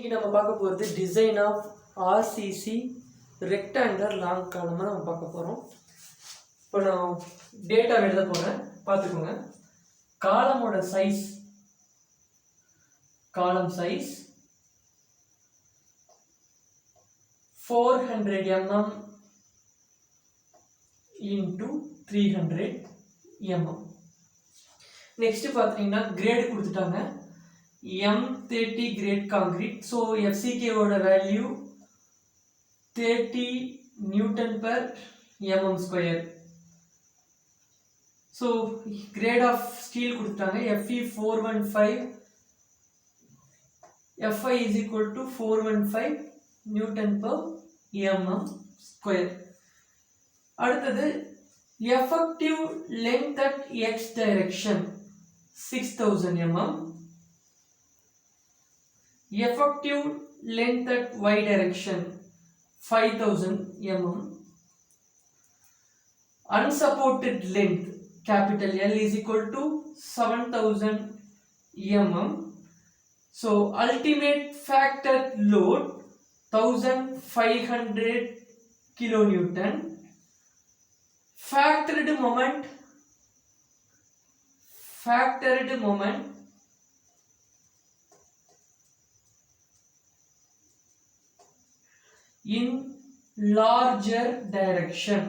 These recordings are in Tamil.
இன்னைக்கு நம்ம பார்க்க போகிறது design of RCC rectangular long காலமாக நம்ம பார்க்க போகிறோம். இப்போ நான் டேட்டா எழுத போகிறேன், பார்த்துக்கோங்க. காலமோட சைஸ், காலம் size 400 mm into 300 mm. Next பார்த்தீங்கன்னா கிரேடு கொடுத்துட்டாங்க, M30 grade concrete. So FCK ஓட value 30 Newton per mm square. So grade of steel கொடுத்துட்டாங்க, Fe 415, Fi is equal to 415 Newton per mm square. அடுத்தது effective length at x direction 6000 mm. Effective length at y direction 5000 mm. Unsupported length capital L is equal to 7000 mm. So ultimate factor load 1500 kilonewton. Factored moment in larger direction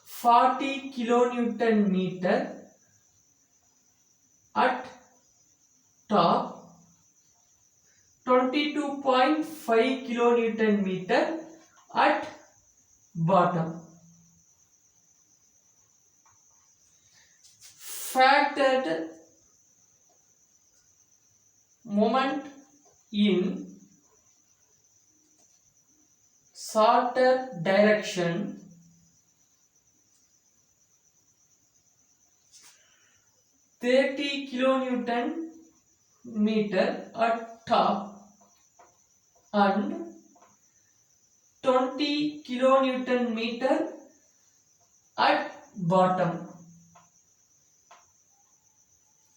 40 kilonewton meter at top, 22.5 kilonewton meter at bottom. Factored moment in shorter direction 30 kilonewton meter at top and 20 kilonewton meter at bottom.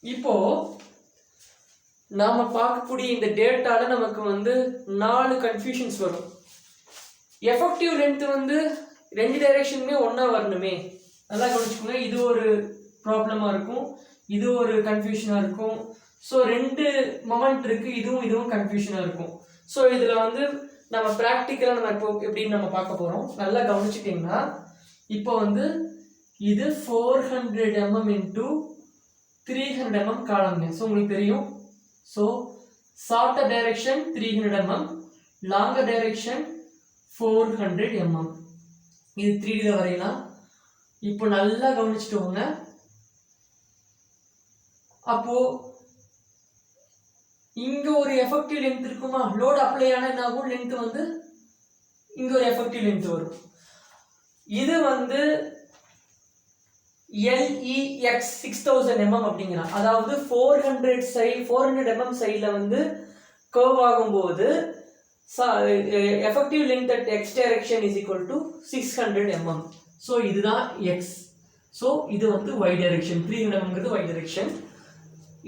இப்போ நாம பார்க்கக்கூடிய இந்த டேட்டால நமக்கு வந்து 4 கன்ஃபியூஷன்ஸ் வரும். எஃபெக்டிவ் லென்த் வந்து ரெண்டு டைரக்ஷனுமே ஒண்ணா வரணுமே, நல்லா கவனிச்சுக்கோங்க. இது ஒரு ப்ராப்ளமா இருக்கும், இது ஒரு கன்ஃபியூஷனா இருக்கும். ஸோ ரெண்டு மொமெண்ட் இருக்கு, இதுவும் கன்ஃபியூஷனா இருக்கும். ஸோ இதுல வந்து நம்ம ப்ராக்டிக்கலா நம்ம இப்போ எப்படின்னு நம்ம பார்க்க போறோம். நல்லா கவனிச்சுட்டீங்கன்னா இப்போ வந்து இது 400 mm into 300 mm காலம்ங்க. ஸோ உங்களுக்கு தெரியும். So shorter direction 300 mm, longer direction 400 mm. இது 3D வரையலாம். இப்போ நல்லா கவனிச்சுட்டோங்க. அப்போ இங்க ஒரு எஃபெக்டிவ் லென்த் இருக்குமா, லோட் அப்ளை ஆன என்ன ஆகும், லென்த் வந்து இங்க ஒரு எஃபெக்டிவ் லென்த் வரும். இது வந்து LEX 6000 mm அப்படிங்கிறான். அதாவது 400 mm சைட்ல வந்து கர்வ் ஆகும்போது effective length at x direction is equal to 600 mm. So இதுதான் x. ஸோ இது வந்து y direction, 300 mm y direction.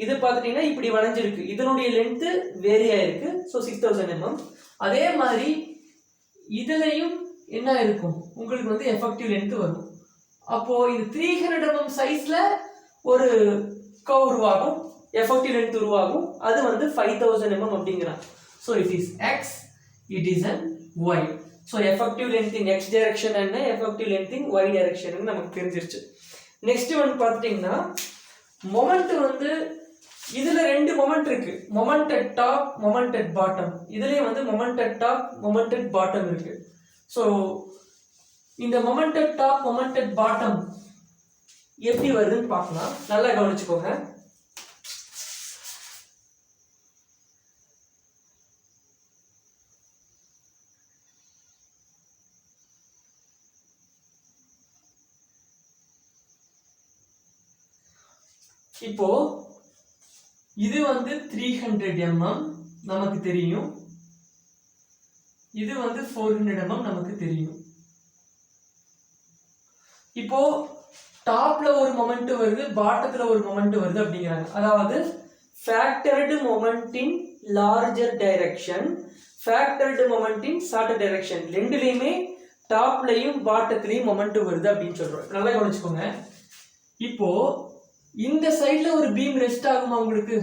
இது பார்த்துட்டீங்கன்னா இப்படி வளைஞ்சிருக்கு, இதனுடைய லென்த் வேரி ஆயிருக்கு. So 6000 mm. அதே மாதிரி இதுலையும் என்ன இருக்கும், உங்களுக்கு வந்து எஃபெக்டிவ் லென்த் வரும். அப்போ இது 300 mm சைஸ்ல ஒரு கர்வ் உருவாகும், எஃபெக்டிவ் லென்த் உருவாகும். அது வந்து 5000 mm அப்படிங்கிறான். So it is x, it is and y. So effective length in x direction என்ன, effective length in y direction நமக்கு தெரிஞ்சிருச்சு. நெக்ஸ்ட் ஒன் பார்த்துட்டீங்கன்னா மொமெண்ட் வந்து இதுல ரெண்டு மொமெண்ட் இருக்கு, moment at top, moment at bottom. இதுலயும் வந்து moment at top, moment at bottom இருக்கு. ஸோ இந்த moment at top, moment at bottom எப்படி வருதுன்னு பார்க்கலாம். நல்லா கவனிச்சுக்கோங்க. இப்போ இது வந்து 300 mm நமக்கு தெரியும், இது வந்து 400 mm நமக்கு தெரியும். இப்போ டாப்ல ஒரு மொமெண்ட் வருது, பாட்டத்துல ஒரு மொமெண்ட் வருது அப்படிங்கிறாங்க. அதாவது factored moment in larger direction, factored moment in shorter direction, ரெண்டுலையுமே டாப்லையும் பாட்டத்திலையும் மொமெண்ட் வருது அப்படின்னு சொல்றோம். நல்லா கவனிச்சுக்கோங்க. இப்போ இந்த சைட்ல ஒரு பீம் ரெஸ்ட் ஆகுமா உங்களுக்கு?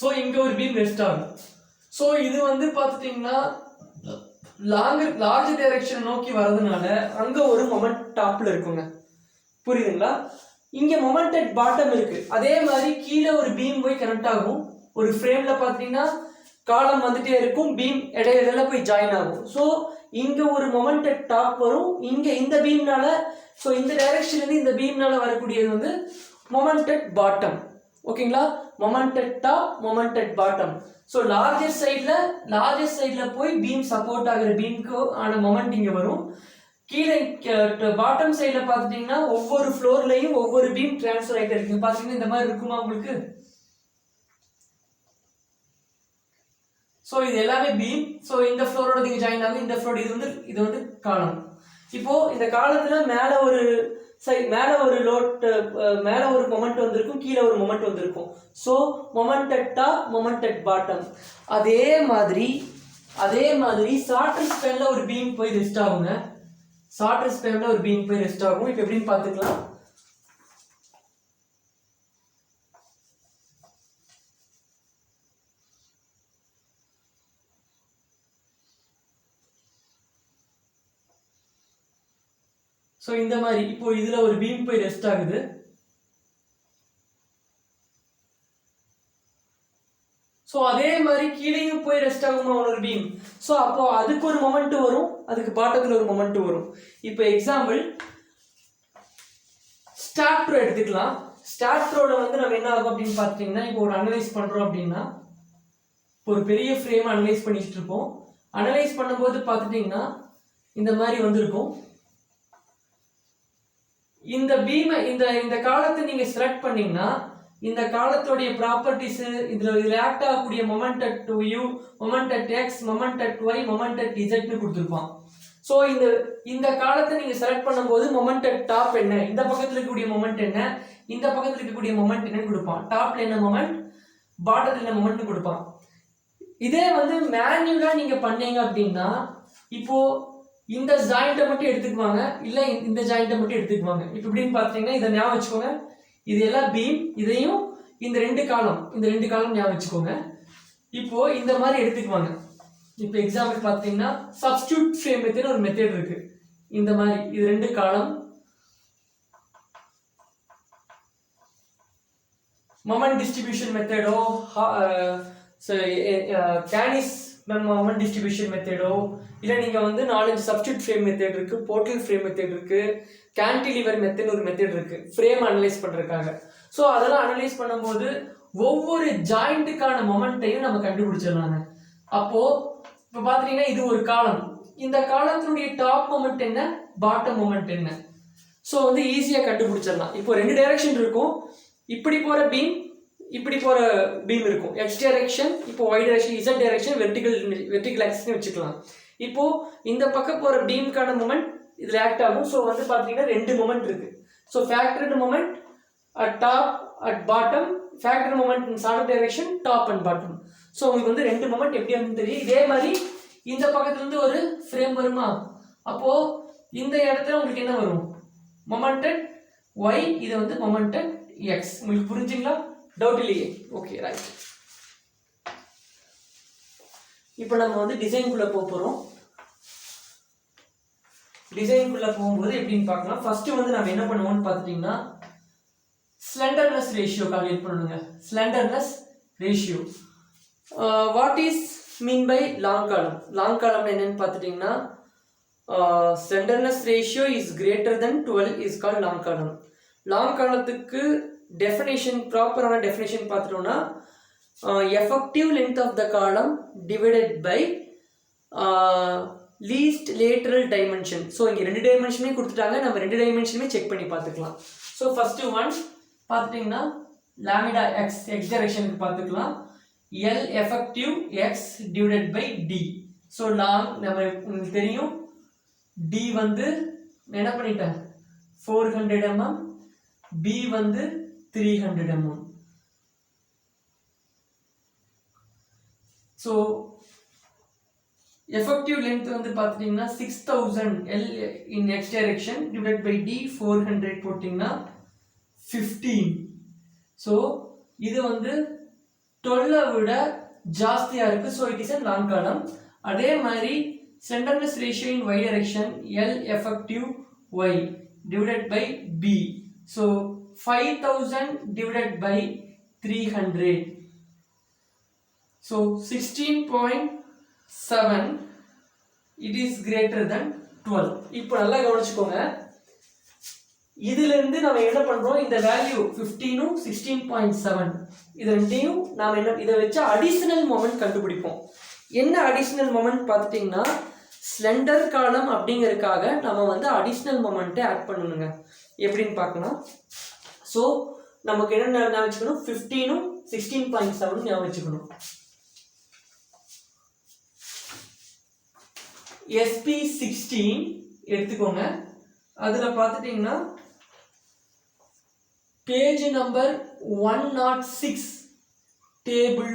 சோ இங்க ஒரு பீம் ரெஸ்ட் ஆகும். சோ இது வந்து பாத்துட்டீங்கன்னா லார்ஜ் டைரக்ஷன் நோக்கி வரதுனால அங்க ஒரு மொமெண்ட் டாப்ல இருக்குங்க. புரியுதுங்களா? இங்க மொமெண்ட் அட் பாட்டம் இருக்கு. அதே மாதிரி கீழே ஒரு பீம் போய் கனெக்ட் ஆகும். ஒரு ஃப்ரேம்ல பாத்தீங்கன்னா காலம் வந்துட்டே இருக்கும், பீம் இடையில போய் ஜாயின் ஆகும். ஸோ இங்க ஒரு மொமெண்ட் அட் டாப் வரும். இங்க இந்த பீம்னால, ஸோ இந்த டைரக்ஷன்ல இருந்து இந்த பீம்னால வரக்கூடியது வந்து மொமெண்ட் அட் பாட்டம். ஓகேங்களா? Moment at top, moment at bottom. So larger சைட்ல போய் பீம் சப்போர்ட் ஆகிற பீம்க்கு ஆன மொமெண்ட் இங்க வரும். கீழே பாட்டம் சைட்ல பாத்துட்டீங்கன்னா ஒவ்வொரு ஃப்ளோர்லயும் ஒவ்வொரு பீம் டிரான்ஸ்ஃபர் ஆகிட்டு இருக்கு. பாத்தீங்கன்னா இந்த மாதிரி இருக்குமா உங்களுக்கு? ஸோ இது எல்லாமே பீம். ஸோ இந்த ஃப்ளோரோட நீங்க ஜாயின் ஆகும், இந்த ஃப்ளோர் இது வந்து காலம். இப்போ இந்த காலத்துல மேல ஒரு லோட், மேல ஒரு மொமெண்ட் வந்திருக்கும், கீழே ஒரு மொமெண்ட் வந்திருக்கும். So moment at top, moment at bottom. அதே மாதிரி ஷார்ட்டர் ஸ்பேன்ல ஒரு பீம் போய் ரெஸ்ட் ஆகுங்க. ஷார்ட்டர் ஸ்பேன்ல ஒரு பீம் போய் ரெஸ்ட் ஆகும். இப்போ எப்படின்னு பார்த்துக்கலாம். ஸோ இந்த மாதிரி இப்போ இதுல ஒரு பீம் போய் ரெஸ்ட் ஆகுது. ஸோ அதே மாதிரி கீழேயும் போய் ரெஸ்ட் ஆகுமா ஒரு பீம்? ஸோ அப்போ அதுக்கு ஒரு மொமெண்ட் வரும், அதுக்கு பாட்டத்தில் ஒரு மொமெண்ட் வரும். இப்போ எக்ஸாம்பிள் ஸ்டார்ட் ரோ எடுத்துக்கலாம். ஸ்டார்ட் ரோல வந்து நம்ம என்ன ஆகும் அப்படின்னு பார்த்தீங்கன்னா, இப்போ ஒரு அனலைஸ் பண்றோம் அப்படின்னா, ஒரு பெரிய ஃப்ரேம் அனலைஸ் பண்ணிட்டு இருப்போம். அனலைஸ் பண்ணும்போது பார்த்துட்டீங்கன்னா இந்த மாதிரி வந்திருக்கும். இந்த பீமை இந்த காலத்தை நீங்க செலக்ட் பண்ணீங்கன்னா இந்த காலத்துடைய ப்ராப்பர்ட்டிஸ், இதுல ரியாக்ட் ஆகக்கூடிய moment at u, moment at x, moment at y, moment at z னு கொடுத்திருப்பான். சோ இந்த காலத்தை நீங்க செலக்ட் பண்ணும்போது மொமெண்ட் அட் டாப் என்ன, இந்த பக்கத்துல இருக்கக்கூடிய மொமெண்ட் என்ன, இந்த பக்கத்துல இருக்கக்கூடிய மொமெண்ட் என்னன்னு கொடுப்பான். டாப்ல என்ன மொமெண்ட், பாட்டத்துல என்ன மொமெண்ட் கொடுப்பான். இதே வந்து மேனுவலா நீங்க பண்ணீங்க அப்படின்னா, இப்போ இந்த ஜாயிண்ட்டை மட்டும் எடுத்துக்குவாங்க, இல்ல இந்த ஜாயிண்ட்டை மட்டும் எடுத்துக்குவாங்க. இப்போ இப்படின்னு பார்த்தீங்கன்னா இதை ஞாபகம் வச்சுக்கோங்க. இது எல்லாம் பீம், இதையும் இந்த ரெண்டு காலம் ஞாபகம் வச்சுக்கோங்க. இப்போ இந்த மாதிரி எடுத்துக்குவாங்க. இப்போ எக்ஸாம்பிள் பார்த்தீங்கன்னா சப்ஸ்டியூட் ஃப்ரேம் மெத்தட் ஒரு மெத்தட் இருக்கு. இந்த மாதிரி இது ரெண்டு காலம், மொமெண்ட் டிஸ்ட்ரிபியூஷன் மெத்தடோ, கேனிஸ் மொமெண்ட் டிஸ்ட்ரிபியூஷன் மெத்தடோ, இல்லை நீங்கள் வந்து 4-5 சப்ஸ்டியூட் ஃப்ரேம் மெத்தட் இருக்கு, போர்ட்டல் ஃப்ரேம் மெத்தட் இருக்கு, கேன்டிலிவர் மெத்தட் ஒரு மெத்தட் இருக்கு ஃப்ரேம் அனலைஸ் பண்றதுக்காக. ஸோ அதெல்லாம் அனலைஸ் பண்ணும்போது ஒவ்வொரு ஜாயிண்ட்டுக்கான மொமெண்ட்டையும் நம்ம கண்டுபிடிச்சிடலாங்க. அப்போ இப்போ பார்த்தீங்கன்னா இது ஒரு காலம், இந்த காலத்தினுடைய டாப் மொமெண்ட் என்ன, பாட்டம் மொமெண்ட் என்ன, ஸோ வந்து ஈஸியாக கண்டுபிடிச்சிடலாம். இப்போ ரெண்டு டைரக்ஷன் இருக்கும், இப்படி போற பீம், இப்படி போற பீம் இருக்கும், எக்ஸ் டைரக்ஷன், இப்போ Y direction, Z direction, vertical axis வச்சுக்கலாம். இப்போ இந்த பக்கம் போற பீமுக்கான மொமெண்ட் இதுல ஆக்ட் ஆகும். ஸோ வந்து பாத்தீங்கன்னா ரெண்டு மொமெண்ட் இருக்கு. So factored moment at top at bottom, factor moment in shorter direction top and bottom. So உங்களுக்கு வந்து ரெண்டு மொமெண்ட் எப்படி வந்து தெரியும். இதே மாதிரி இந்த பக்கத்துல இருந்து ஒரு ஃப்ரேம் வருமா, அப்போ இந்த இடத்துல உங்களுக்கு என்ன வரும், மொமெண்டட் ஒய், இது வந்து மொமெண்டட் எக்ஸ். உங்களுக்கு புரிஞ்சுங்களா? டவுட் இல்லையே? Okay, right. இப்போ நம்ம வந்து டிசைனுக்குள்ள போறோம். டிசைனுக்குள்ள போகும்போது எப்படின்னு பார்க்கலாம். ஃபர்ஸ்ட் வந்து நம்ம என்ன பண்ணுவோம்னு பார்த்துட்டீங்கன்னா ஸ்லெண்டர்னஸ் ரேஷியோ கால்குலேட் பண்ணணுங்க. Slenderness ratio what is mean by long column. Long column என்னன்னு பார்த்துட்டீங்கன்னா slenderness ratio is greater than 12 is called long column. Long காலத்துக்கு டெஃபினேஷன், ப்ராப்பரான டெஃபினேஷன் பார்த்துட்டோம்னா effective length of the column divided by least lateral dimension. So இங்கே ரெண்டு டைமென்ஷனுமே கொடுத்துட்டாங்க, நம்ம ரெண்டு டைமென்ஷனுமே செக் பண்ணி பார்த்துக்கலாம். ஸோ ஃபர்ஸ்ட் ஒன் பார்த்துட்டிங்கன்னா லாமிடா எக்ஸ் டைரக்ஷனுக்கு பார்த்துக்கலாம். L effective X divided by D. So long நம்ம உங்களுக்கு தெரியும் டி வந்து என்ன பண்ணிட்டேன் 400 mm, பி வந்து 300 mm. ஸோ எஃபெக்டிவ் லென்த் வந்து பார்த்துட்டிங்கன்னா 6000 L in X direction divide by D 400 போட்டிங்கன்னா 15. ஸோ இது வந்து 12 விட ஜாஸ்தியாக இருக்குது. So it is a long காலம். அதே மாதிரி slenderness ratio in y direction L effective y divided by b. So 5000 divided by 300. So 16.7 it is greater than 12. இப்போ நல்லா கவனிச்சுக்கோங்க. இதுல இருந்து நாம என்ன பண்றோம், இந்த வேல்யூ 15 16.7 இது ரெண்டையும் நாம என்ன இத வச்சு அடிஷனல் மொமெண்ட் கண்டுபிடிப்போம். என்ன அடிஷனல் மொமெண்ட் பார்த்துட்டீங்கன்னா ஸ்லெண்டர் காலம் அப்படிங்கிறதுக்காக நம்ம வந்து அடிஷனல் மொமெண்ட்டை ஆட் பண்ணணுங்க. எப்படின்னு பார்க்கலாம். ஸோ நமக்கு என்ன ஞாபகம் வச்சுக்கணும், 15 16.7 ஞாபகம் வச்சுக்கணும். SP16 எடுத்துக்கோங்க. அதில் பார்த்துட்டிங்கன்னா பேஜ் நம்பர் 106 டேபிள்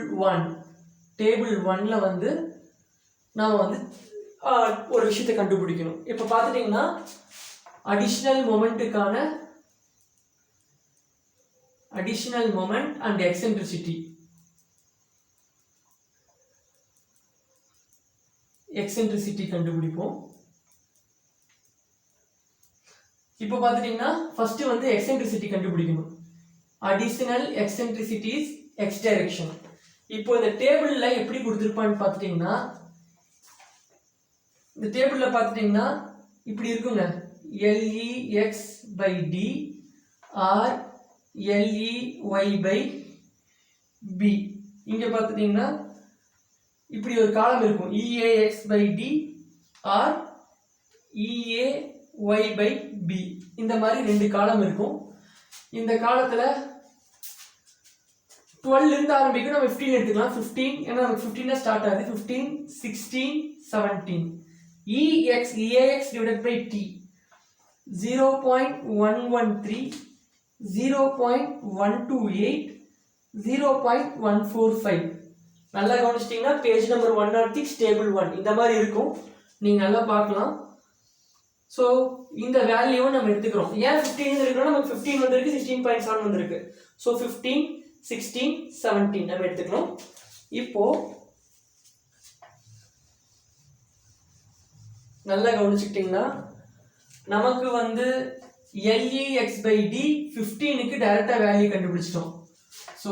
1ல் வந்து நாம் வந்து ஒரு விஷயத்தை கண்டுபிடிக்கணும். இப்போ பார்த்துட்டிங்கன்னா அடிஷ்னல் மொமெண்ட்டுக்கான அடிஷ்னல் மொமெண்ட் அண்ட் எக்ஸென்ட்ரிசிட்டி கண்டுபிடிப்போம். இப்போ பார்த்துட்டிங்கன்னா ஃபர்ஸ்ட் வந்து எக்ஸென்ட்ரிசிட்டி கண்டுபிடிக்கணும். Additional eccentricity is x direction. இப்போ இந்த டேபிள்ல எப்படி கொடுத்துருப்பான்னு பார்த்துட்டிங்கன்னா இந்த டேபிள்ல பார்த்துட்டிங்கன்னா இப்படி இருக்குங்க. LEX by D or LEY by B. இங்க பார்த்துட்டிங்கன்னா இப்படி ஒரு காலம் இருக்கும். EAX by D or EAY by B. இந்த மாதிரி ரெண்டு காலம் இருக்கும். இந்த காலத்துல 12 இருந்து ஆரம்பிக்கும். நம்ம 15 எடுத்துக்கலாம். 15 ஏன்னா நமக்கு 15 ஸ்டார்ட் ஆகுது. 15 16 17 EAX divided by T 0.113 0.128 0.145. நல்லா கவனிச்சிட்டிங்கன்னா பேஜ் நம்பர் 106 டேபிள் 1 இந்த மாதிரி இருக்கும். நீங்க நல்லா பார்க்கலாம். ஸோ இந்த வேல்யூவை நம்ம எடுத்துக்கிறோம். ஏன் 15 இருக்குன்னா நமக்கு 15 வந்திருக்கு, 16.7 வந்திருக்கு. ஸோ 15 16 17 நம்ம எடுத்துக்கிறோம். இப்போ நல்லா கவனிச்சுக்கிட்டீங்கன்னா நமக்கு வந்து LEX by D 15க்கு டைரக்டா வேல்யூ கண்டுபிடிச்சிட்டோம். So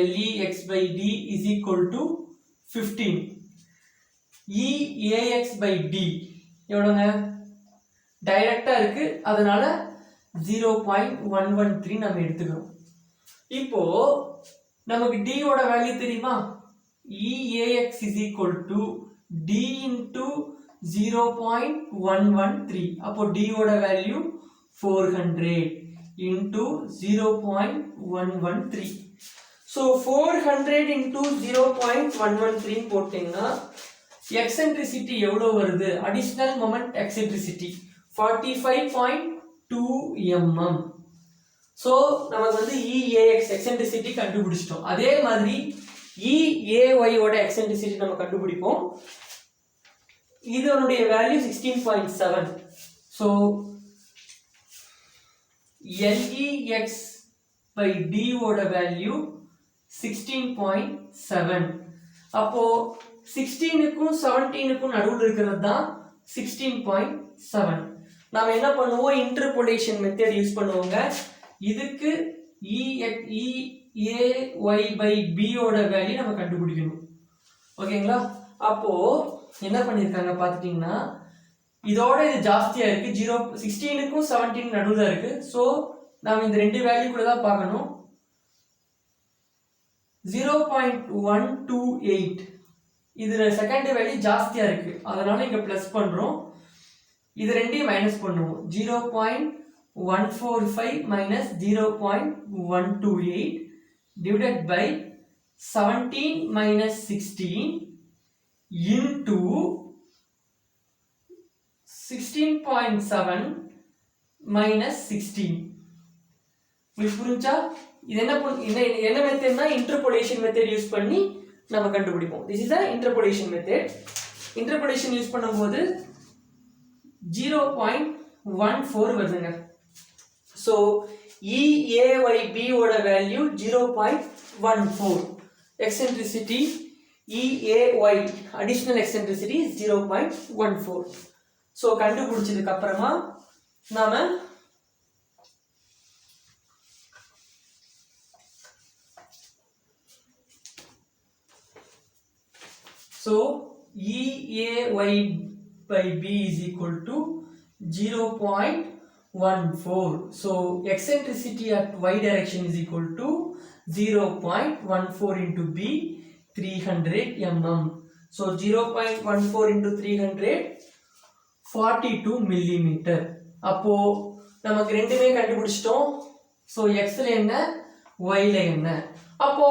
LEX by D is equal to 15. EAX by D எவ்வளோங்க, டைரக்டா இருக்கு, அதனால 0.113 நம்ம எடுத்துக்கிறோம். இப்போ நமக்கு D ஓட வேல்யூ தெரியுமா? EAX is equal to D into 0.113. அப்போ D ஓட வேல்யூ 400 into 0.113. So 400 into 0.113 போட்டீங்கன்னா எக்ஸென்ட்ரிசிட்டி எவ்வளோ வருது? Additional moment eccentricity 45.2 mm. So நமக்கு வந்து EAX எக்ஸென்ட்ரிசிட்டி கண்டுபிடிச்சிட்டோம். அதே மாதிரி EAY ஓட எக்ஸென்ட்ரிசிட்டி நம்ம கண்டுபிடிப்போம். இதனுடைய value 16.7. So LEX by D ஓட வேல்யூ 16.7. அப்போ 16க்கும் 17க்கும் நடுவில் இருக்கிறது தான் 16.7. நாம என்ன பண்ணுவோம், இன்டர்போலேஷன் மெத்தட் யூஸ் பண்ணுவோங்க. இதுக்கு EAY by B ஓட வேல்யூ நம்ம கண்டுபிடிக்கணும். ஓகேங்களா? அப்போ என்ன பண்ணிருக்காங்க பார்த்துட்டீங்கன்னா இதோட இது ஜாஸ்தியா இருக்கு. 16க்கும் 17 நடுவில் இருக்கு. ஸோ நாம இந்த ரெண்டு வேல்யூ கூட தான் பார்க்கணும். 0.128 இதுல செகண்ட் வேல்யூ ஜாஸ்தியா இருக்கு, அதனால இங்க பிளஸ் பண்றோம். இது ரெண்டையும் மைனஸ் பண்ணுவோம். 0.145 minus 0.128 divided by 17 minus 16 into 16.7 minus 16. உங்களுக்கு புரிஞ்சா? இது என்ன மெத்தட்னா இன்டர்போலேஷன் மெத்தட் யூஸ் பண்ணி நம்ம கண்டுபிடிப்போம். this is the interpolation method. interpolation use பண்ணும்போது 0.14 வருதுங்க. so EAYB ஓட value 0.14. eccentricity EAY additional eccentricity is 0.14. so கண்டுபிடிச்சதுக்கு அப்புறமா நாம so EAY by B is equal to 0.14. so eccentricity at y direction is equal to 0.14 into B, 300 mm. so 0.14 into 300 42 millimeter. அப்போ நமக்கு ரெண்டுமே கண்டுபிடிச்சிட்டோம். so x ல என்ன y ல என்ன. அப்போ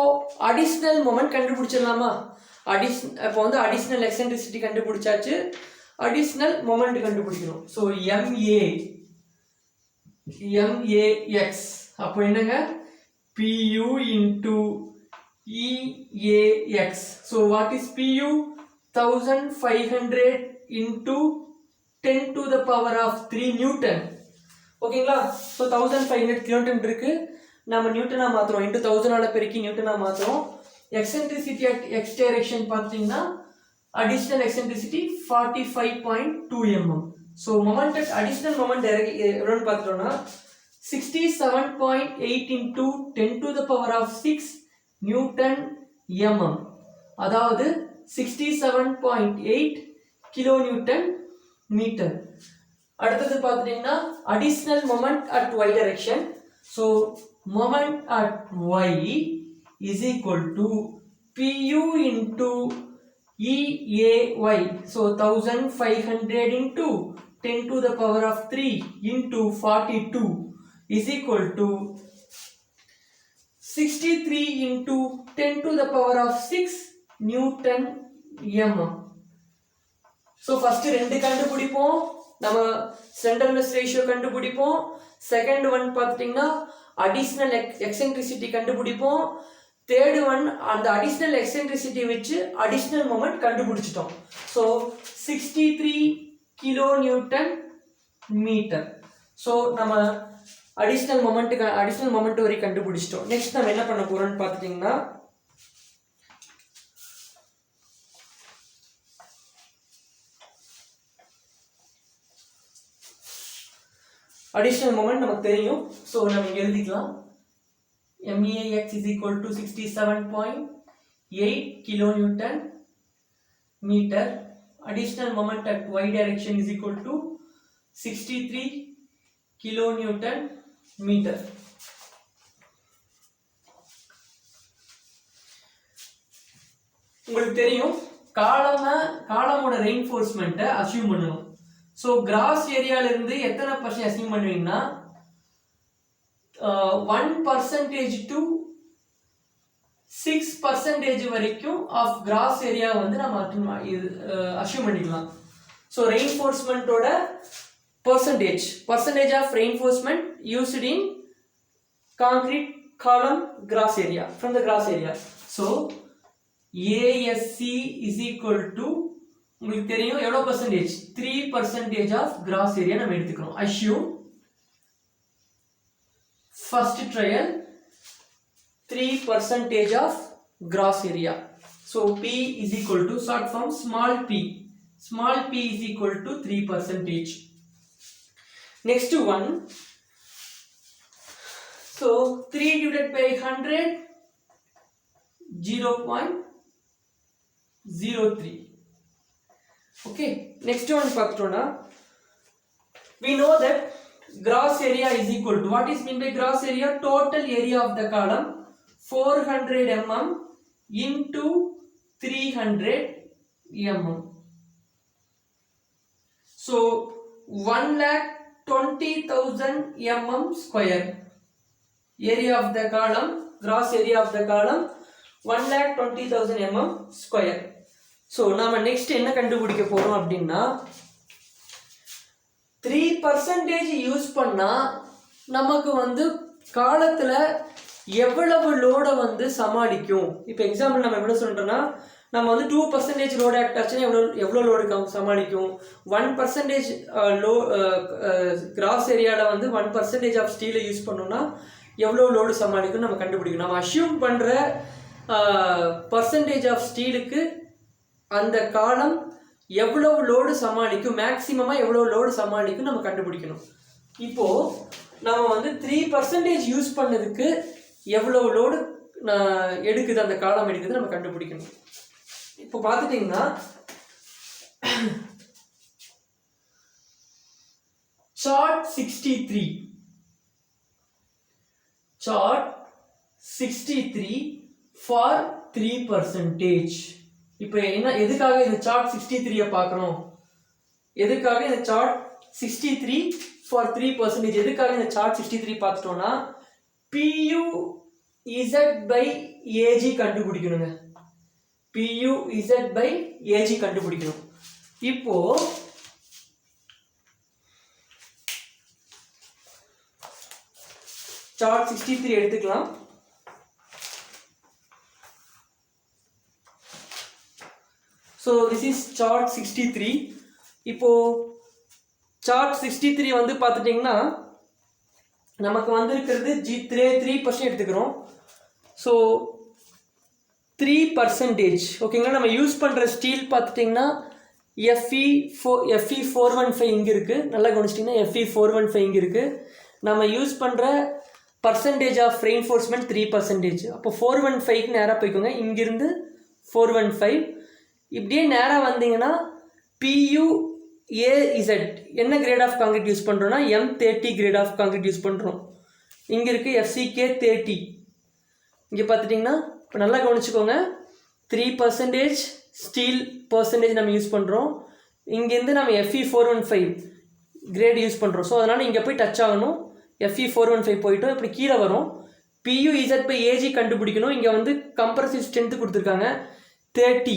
அடிஷனல் மொமெண்ட் கண்டுபிடிச்சிடலாமா? அப்போ வந்து அடிஷனல் எக்ஸென்ட்ரிசிட்டி கண்டுபிடிச்சாச்சு, அடிஷனல் மொமெண்ட் கண்டுபிடிக்கணும். ஸோ MAX அப்போ என்னங்க PU into EAX. so what is PU? 1500 into 10 to the power of 3 Newton. ஓகேங்களா? ஸோ 1500 கிலோமீட்டர் இருக்கு, நம்ம நியூட்டனா மாத்துறோம், இன்டு 1000 ஆல பெருக்கி நியூட்டனா மாத்துறோம். eccentricity at x direction பார்த்தீங்கன்னா additional eccentricity 45.2 mm. so moment at additional moment எவ்வளவுன்னு பார்த்தோம்னா 67.8 into 10 to the power of 6 Newton mm. அதாவது 67.8 kilonewton meter. அடுத்தது பார்த்தீங்கன்னா additional moment at y direction. so moment at y is equal to PU into EAY. so 1500 into 10 to the power of 3 into 42 is equal to 63 into 10 to the power of 6 Newton mm. so first ரெண்டு கண்டுபிடிப்போம், நம்ம சென்டர்லெஸ் ரேஷியோ கண்டுபிடிப்போம். செகண்ட் ஒன் பார்த்தீங்கன்னா அடிஷனல் எக்ஸென்ட்ரிசிட்டி கண்டுபிடிப்போம். தேர்ட் ஒன் அந்த அடிஷனல் எக்ஸென்ட்ரிசிட்டி வச்சு அடிஷனல் மொமெண்ட் கண்டுபிடிச்சிட்டோம். So 63 kilo newton metre. So நம்ம அடிஷனல் மொமெண்ட் வரை கண்டுபிடிச்சிட்டோம். நெக்ஸ்ட் நம்ம என்ன பண்ண போறோம்னு பார்த்துட்டீங்கன்னா அடிஷனல் மொமெண்ட் நமக்கு தெரியும். ஸோ நம்ம இங்கே எழுதிக்கலாம். MAX is equal to 67.8 kilonewton meter. Additional moment at y direction is equal to 63 kilonewton meter. உங்களுக்கு தெரியும் காலமோட ரெயின்ஃபோர்ஸ்மெண்ட்டை அசியூம் பண்ணணும். ஸோ கிராஸ் ஏரியால இருந்து எத்தனை பர்சன்ட் அசியூம் பண்ணுவீங்கன்னா 1% to 6% வரைக்கும் ஆஃப் கிராஸ் ஏரியா வந்து நம்ம அசியூம் பண்ணிக்கலாம். ஸோ ரெயின்ஃபோர்ஸ்மெண்ட்டோட percentage of reinforcement used in concrete column grass area from the grass area. So ASC is equal to உங்களுக்கு தெரியும் எவ்வளவு percentage 3% of grass area நம்ம எடுத்துக்கிறோம். assume first trial 3% of grass area. So P is equal to short form small p is equal to 3%. Next one, so 3 divided by 100 0.03. okay, next one பார்த்தோம்னா we know that gross area is equal to, what is mean by gross area? Total area of the column 400 mm into 300 mm. so 1,20,000 mm square area of the column, gross area of the column 1,20,000 mm square. So நாம நெக்ஸ்ட் என்ன கண்டுபிடிக்க போறோம் அப்படின்னா 3% யூஸ் பண்ணா நமக்கு வந்து காலத்துல எவ்வளவு லோடை வந்து சமாளிக்கும். இப்போ எக்ஸாம்பிள் நம்ம என்ன சொல்றோம்னா நம்ம வந்து 2% லோடு ஆக்ட் ஆச்சுன்னா எவ்வளோ லோடு சமாளிக்கும். 1% லோ கிராஸ் ஏரியாவில் வந்து 1% ஆஃப் ஸ்டீலை யூஸ் பண்ணோம்னா எவ்வளோ லோடு சமாளிக்கும் நம்ம கண்டுபிடிக்கணும். நம்ம அஷ்யூம் பண்ணுற பர்சன்டேஜ் ஆஃப் ஸ்டீலுக்கு அந்த காலம் எவ்வளவு லோடு சமாளிக்கும், மேக்சிமமாக எவ்வளோ லோடு சமாளிக்கும் நம்ம கண்டுபிடிக்கணும். இப்போது நம்ம வந்து 3% யூஸ் பண்ணதுக்கு எவ்வளவு லோடு எடுக்குது, அந்த காலம் எடுக்குது நம்ம கண்டுபிடிக்கணும். இப்போ பார்த்துட்டிங்கன்னா சார்ட் 63 ஃபார் 3%. இப்போ என்ன எதுக்காக இந்த சார்ட் 63 பார்க்கணும், எதுக்காக இந்த சார்ட் 63 ஃபார் 3% எதுக்காக இந்த சார்ட் 63 பார்த்துட்டோம்னா PU/AG கண்டுபிடிக்கணுங்க. PU/AG கண்டுபிடிக்கணும். இப்போ சார்ட் 63 எடுத்துக்கலாம். So this is chart 63. இப்போ சார்ட் 63 வந்து பார்த்துட்டிங்கன்னா நமக்கு வந்து இருக்கிறது 3% எடுத்துக்கிறோம். ஸோ 3% ஓகேங்களா. நம்ம யூஸ் பண்ணுற ஸ்டீல் பார்த்துட்டிங்கன்னா Fe415 இங்கே இருக்குது. நல்லா கவனிச்சிட்டிங்கன்னா Fe415 இங்கே இருக்குது. நம்ம யூஸ் பண்ணுற பர்சன்டேஜ் ஆஃப் ரெயின்ஃபோர்ஸ்மெண்ட் 3%. அப்போ 415க்கு நேராக போய்க்கோங்க. இங்கிருந்து 415 இப்படியே நேராக வந்தீங்கன்னா PU/AZ என்ன கிரேட் ஆஃப் காங்கிரீட் யூஸ் பண்ணுறோன்னா M30 great of concrete use பண்ணுறோம். இங்கே இருக்குது FCK30. இங்கே பார்த்துட்டிங்கன்னா இப்போ நல்லா கவனிச்சுக்கோங்க, 3% ஸ்டீல் பர்சன்டேஜ் நம்ம யூஸ் பண்ணுறோம். இங்கேருந்து நம்ம Fe415 கிரேட் யூஸ் பண்ணுறோம். ஸோ அதனால் இங்கே போய் டச் ஆகணும். Fe415 போயிட்டோம். இப்படி கீழே வரும். PU/AG கண்டுபிடிக்கணும். இங்கே வந்து கம்ப்ரசிவ் ஸ்ட்ரென்த்து கொடுத்துருக்காங்க 30.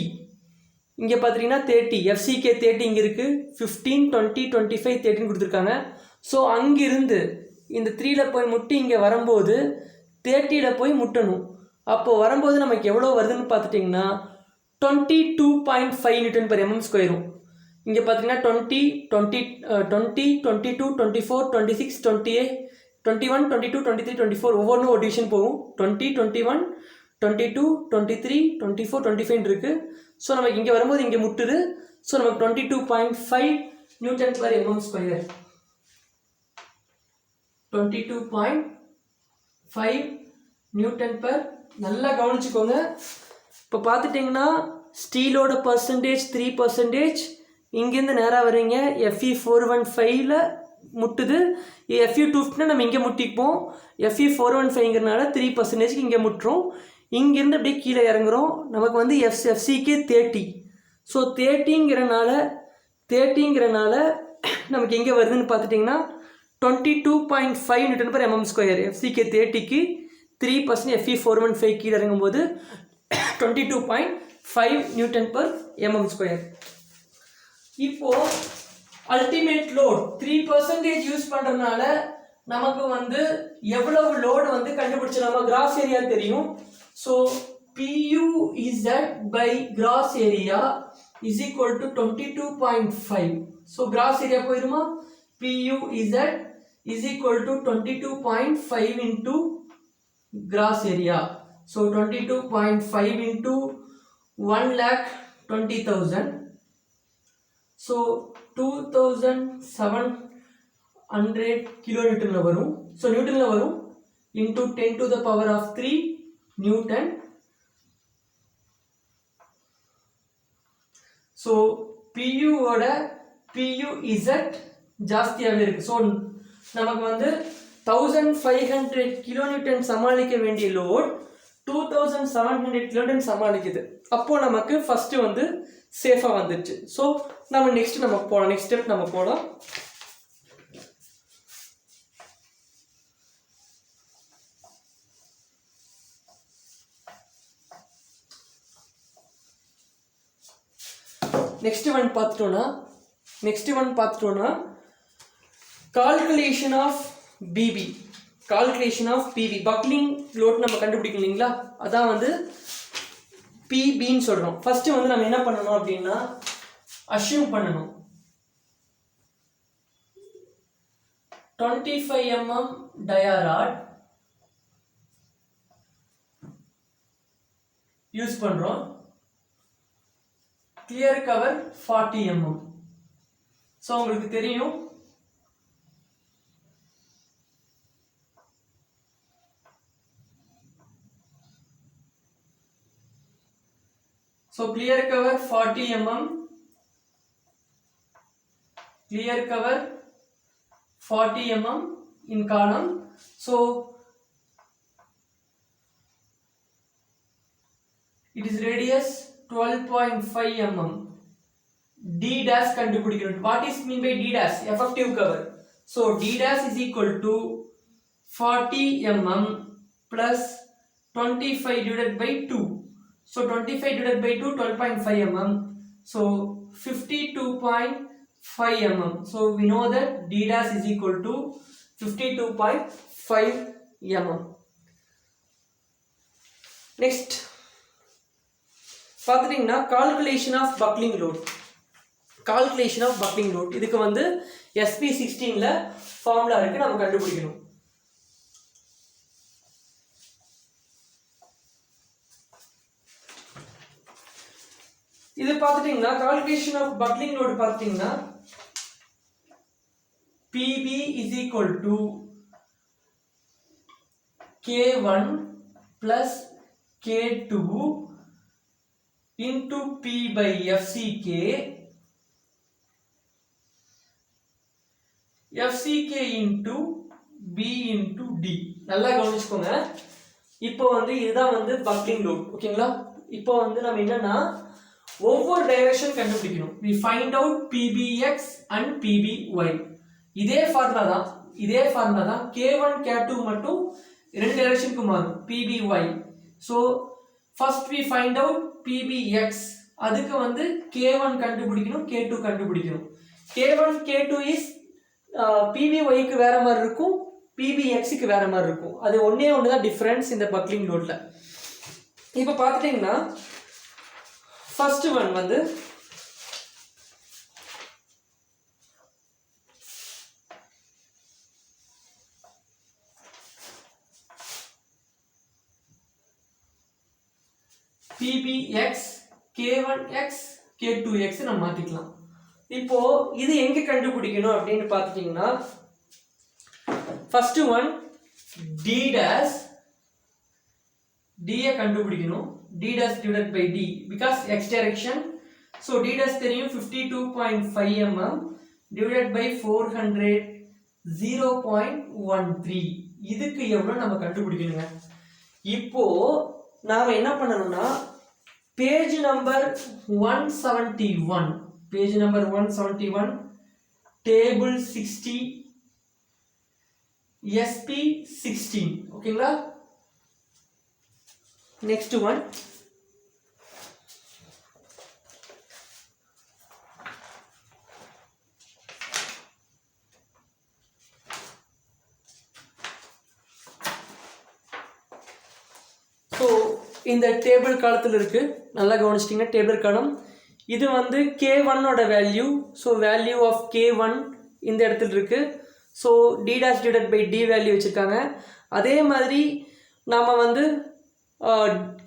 இங்கே பார்த்துட்டிங்கன்னா 30 FCK30 இங்கே இருக்குது. 15 20 25 13 கொடுத்துருக்காங்க. ஸோ அங்கிருந்து இந்த 3ல போய் முட்டி இங்கே வரும்போது 30ல போய் முட்டணும். அப்போது வரும்போது நமக்கு எவ்வளோ வருதுன்னு பார்த்துட்டிங்கன்னா 22.5 Nm². இங்கே பார்த்தீங்கன்னா 20 20 20 22 24 26 28 21 22 23 24 ஒவ்வொன்றும் ஒரு டிவிஷன் போகும். 20 21 22 23 24 25 இருக்குது. ஸோ நமக்கு இங்கே வரும்போது இங்கே முட்டுது. ஸோ நமக்கு 22.5 Nm². 22.5 Nm. நல்லா கவனிச்சுக்கோங்க. இப்போ பார்த்துட்டிங்கன்னா ஸ்டீலோட பர்சன்டேஜ் 3%. இங்கேருந்து நேராக வரீங்க Fe415ல் முட்டுது. Fe250 நம்ம இங்கே முட்டிப்போம். Fe415ங்கிறனால 3%க்கு இங்கே முட்டுறோம். இங்கேருந்து அப்படியே கீழே இறங்குறோம். நமக்கு வந்து FCK30. ஸோ 30ங்கிறனால நமக்கு எங்கே வருதுன்னு பார்த்துட்டிங்கன்னா 22.5 Nm². FCK30க்கு 3% Fe415 கீழே இறங்கும்போது 22.5 Nm². இப்போது அல்டிமேட் லோட் 3% யூஸ் பண்ணுறதுனால நமக்கு வந்து எவ்வளவு லோடு வந்து கண்டுபிடிச்சு நம்ம கிராஸ் ஏரியா தெரியும். So PU/Z by gross area is equal to 22.5. So cross area போயிருமா? PU/Z is equal to 22.5 into gross area. So 22.5 into 1,20,000. So 2,700 kilonewton வரும். ஸோ நியூட்டனில் வரும். into 10 to the power of 3 Newton. So PU-ஓட PU/Z ஜாஸ்தியாகவே இருக்குது. ஸோ நமக்கு வந்து 1500 kilonewton சமாளிக்க வேண்டிய லோட் 2700 kilonewton சமாளிக்குது. அப்போது நமக்கு ஃபஸ்ட்டு வந்து சேஃபாக வந்துடுச்சு. ஸோ நம்ம நெக்ஸ்ட் ஸ்டெப் நம்ம போகலாம். நெக்ஸ்ட் ஒன் பார்த்துட்டோம்னா calculation of PB, buckling load நம்ம கண்டுபிடிக்கணும் இல்லைங்களா, அதான் வந்து பிபின்னு சொல்றோம். ஃபர்ஸ்ட் வந்து நம்ம என்ன பண்ணணும் அப்படின்னா அஷ்யூம் பண்ணணும் 25 mm dia rod யூஸ் பண்றோம். Clear cover 40 mm. ஸோ உங்களுக்கு தெரியும் so clear cover 40 mm, clear cover 40 mm in column. So it is radius 12.5 mm. D dash கண்டுபிடிக்கணும். What is mean by D dash? Effective cover. So D dash is equal to 40 mm plus 25 divided by 2. So 25 divided by 2, 12.5 mm. So 52.5 mm. So we know that D dash is equal to 52.5 mm. Next, பார்த்துட்டீங்கன்னா calculation of buckling load. இதுக்கு வந்து SP16ல ஃபார்முலா இருக்கு, நம்ம கண்டுபிடிக்கணும். இது பார்த்துட்டீங்கன்னா calculation of buckling load பார்த்துட்டீங்கன்னா PB is equal to K1 plus K2 into P by FCK into B into D. நல்லா கவனிச்சுக்கோங்க. இப்போ வந்து இதுதான் வந்து buckling load, ஓகேங்களா? இப்போ வந்து நம்ம என்னன்னா ஒவ்வொரு டைரக்ஷன் கண்டுபிடிக்கணும். we find out PBX and PBY. இதே ஃபார்முலா தான் K1 K2 மட்டும் ரெண்டு டைரக்ஷனுக்கு மாறும் PBY. so first we find out PBX, அதுக்கு வந்து K1 கண்டுபிடிக்கணும், K2 கண்டுபிடிக்கணும். K1 K2 is PBY க்கு வேற மாதிரி இருக்கும், PBX க்கு வேற மாதிரி இருக்கும். அது ஒண்ணே தான் டிஃபரன்ஸ் இந்த பக்லிங் லோட்ல. இப்போ பார்த்துட்டீங்கன்னா ஃபர்ஸ்ட் ஒன் வந்து PBX K1X K2X நம்ம மாத்திக்கலாம். இப்போ இது எங்க கண்டுபிடிக்கணும் அப்படின்னு பார்த்துட்டீங்கன்னா first one D dash, D கண்டுபிடிக்கணும். D dash divided by D because X direction. So D dash தெரியும் 52.5 mm divided by 400 0.13. இதுக்கு எவ்வளவு நம்ம கண்டுபிடிக்கணுங்க. இப்போ நாம என்ன பண்ணணும்னா பேஜ் நம்பர் 171 டேபிள் 60 SP16, ஓகேங்களா? next one so இந்த டேபிள் காலத்தில் இருக்கு, நல்லா கவனிச்சிட்டீங்கன்னா டேபிள் காலம் இது வந்து K1 ஓட value. So value of K1 இந்த இடத்துல இருக்கு. So D dash divided by D value வச்சுருக்காங்க. அதே மாதிரி நாம் வந்து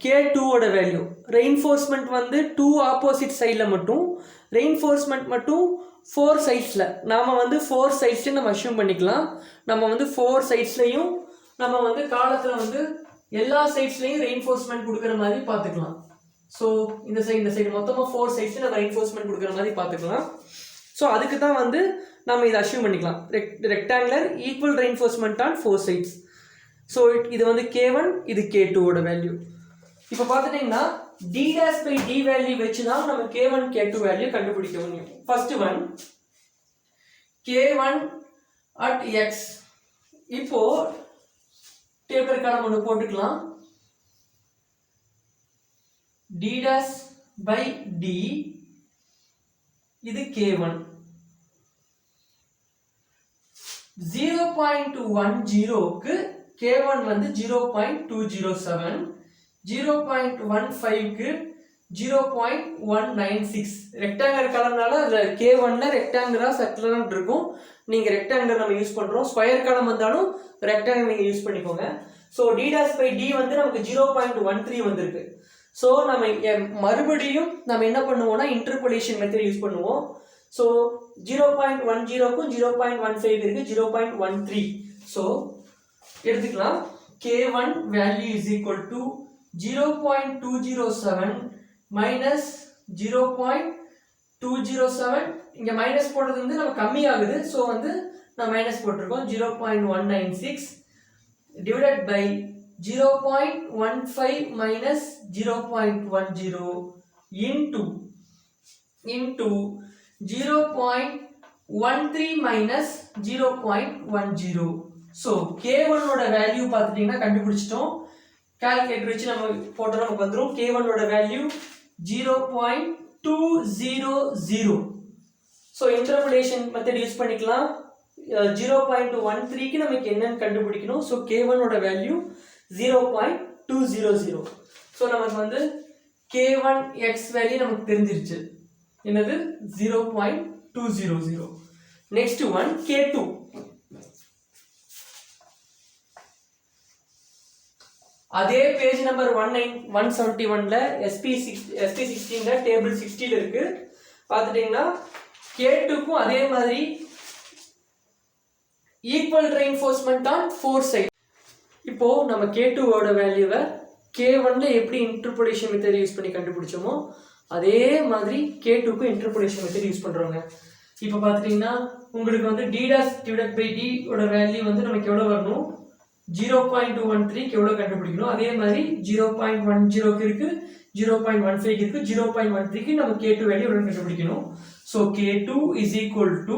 K2 ஓட வேல்யூ, ரெயின்ஃபோர்ஸ்மெண்ட் வந்து 2 ஆப்போசிட் சைடில் மட்டும், ரெயின்ஃபோர்ஸ்மெண்ட் மட்டும் 4 சைட்ஸில், நாம் வந்து 4 சைட்ஸ்லையும் நம்ம அஷ்யூம் பண்ணிக்கலாம். நம்ம வந்து 4 சைட்ஸ்லையும் நம்ம வந்து காலத்தில் வந்து எல்லா சைட்ஸ்லையும் ரெயின்ஃபோர்ஸ்மெண்ட் கொடுக்குற மாதிரி பார்த்துக்கலாம். ஸோ இந்த சைடு மொத்தமாக 4 சைட்ஸ்லையும் நம்ம ரெயின்ஃபோர்ஸ்மெண்ட் கொடுக்குற மாதிரி பார்த்துக்கலாம். ஸோ அதுக்கு தான் வந்து நம்ம இதை அஷ்யூம் பண்ணிக்கலாம். Rectangular equal reinforcement on 4 sides. So இது வந்து K1, இது K2 ஓட வேல்யூ. இப்போ பார்த்துட்டிங்கன்னா D dash by D value வச்சு தான் நம்ம K1 K2 வேல்யூ கண்டுபிடிக்க முடியும். First one K1 at X. இப்போ டேபிள் காலம் ஒன்று போட்டுக்கலாம். D dash by D இது k1. 0.10க்கு k1 வந்து 0.207, 0.15க்கு 0.196. ரெக்டாங்குலர் காலம்னால அதுல k1ல ரெக்டாங்குலரா சர்க்குலரா இருக்கும். நீங்க ரெக்டாங்குலர் நம்ம யூஸ் பண்றோம். ஸ்கொயர் காலம் வந்தாலும் ரெக்டாங்குலர் நீங்க யூஸ் பண்ணிக்கோங்க. So d dash by d வந்து நமக்கு 0.13 வந்திருக்கு. சோ நம்ம மறுபடியும் நம்ம என்ன பண்ணுவோம்னா இன்டர்போலேஷன் மெத்தட் யூஸ் பண்ணுவோம். சோ 0.10க்கும் 0.15 இருக்கு, 0.13. சோ எடுத்துக்கலாம். k1 value is equal to 0.207 minus 0.207. இங்க மைனஸ் போடுறது வந்து நம்ம கம்மி ஆகுது. சோ வந்து நான் மைனஸ் போட்டுருக்கோம். 0.196 divided by 0.15 minus 0.10 into 0.13 minus 0.10. so k1 ஓட வேல்யூ பார்த்துட்டீங்கன்னா கண்டுபிடிச்சிட்டோம். கால்குலேட்டர் வச்சு நம்ம போட்டா நமக்கு வந்துரும். k1 ஓட value 0.200. so interpolation method use பண்ணிக்கலாம். 0.13 க்கு நமக்கு என்னன்னு கண்டுபிடிக்கணும். so k1 ஓட வேல்யூ 0.200. so நமக்கு வந்து k1 x வேல்யூ நமக்கு தெரிஞ்சிருச்சு. என்னது 0.200. next one k2. அதே பேஜ் நம்பர் 171ல SP16ல டேபிள் 60ல இருக்கு. பார்த்துட்டீங்கன்னா k2க்கும் அதே மாதிரி ஈக்குவல் ரெயின்ஃபோர்ஸ்மென்ட் ஆன் 4 சைடு. இப்போ நம்ம k2 ஓட வேல்யூவை k1ல எப்படி இன்டர்போலேஷன் மெத்தட் யூஸ் பண்ணி கண்டுபிடிச்சோமோ அதே மாதிரி k2க்கு இன்டர்போலேஷன் மெத்தட் யூஸ் பண்றோங்க. இப்போ பார்த்துட்டீங்கன்னா உங்களுக்கு வந்து d dash divided by d ஓட வேல்யூ வந்து நமக்கு எவ்வளவு வரணும்? 0.213 க்கு எவ்வளவு கண்டுபிடிக்கணும். அதே மாதிரி 0.10 க்கு இருக்கு, 0.15 க்கு இருக்கு, 0.13 க்கு நம்ம k2 வேல்யூ எவ்வளவு கண்டுபிடிக்கணும். so k2 is equal to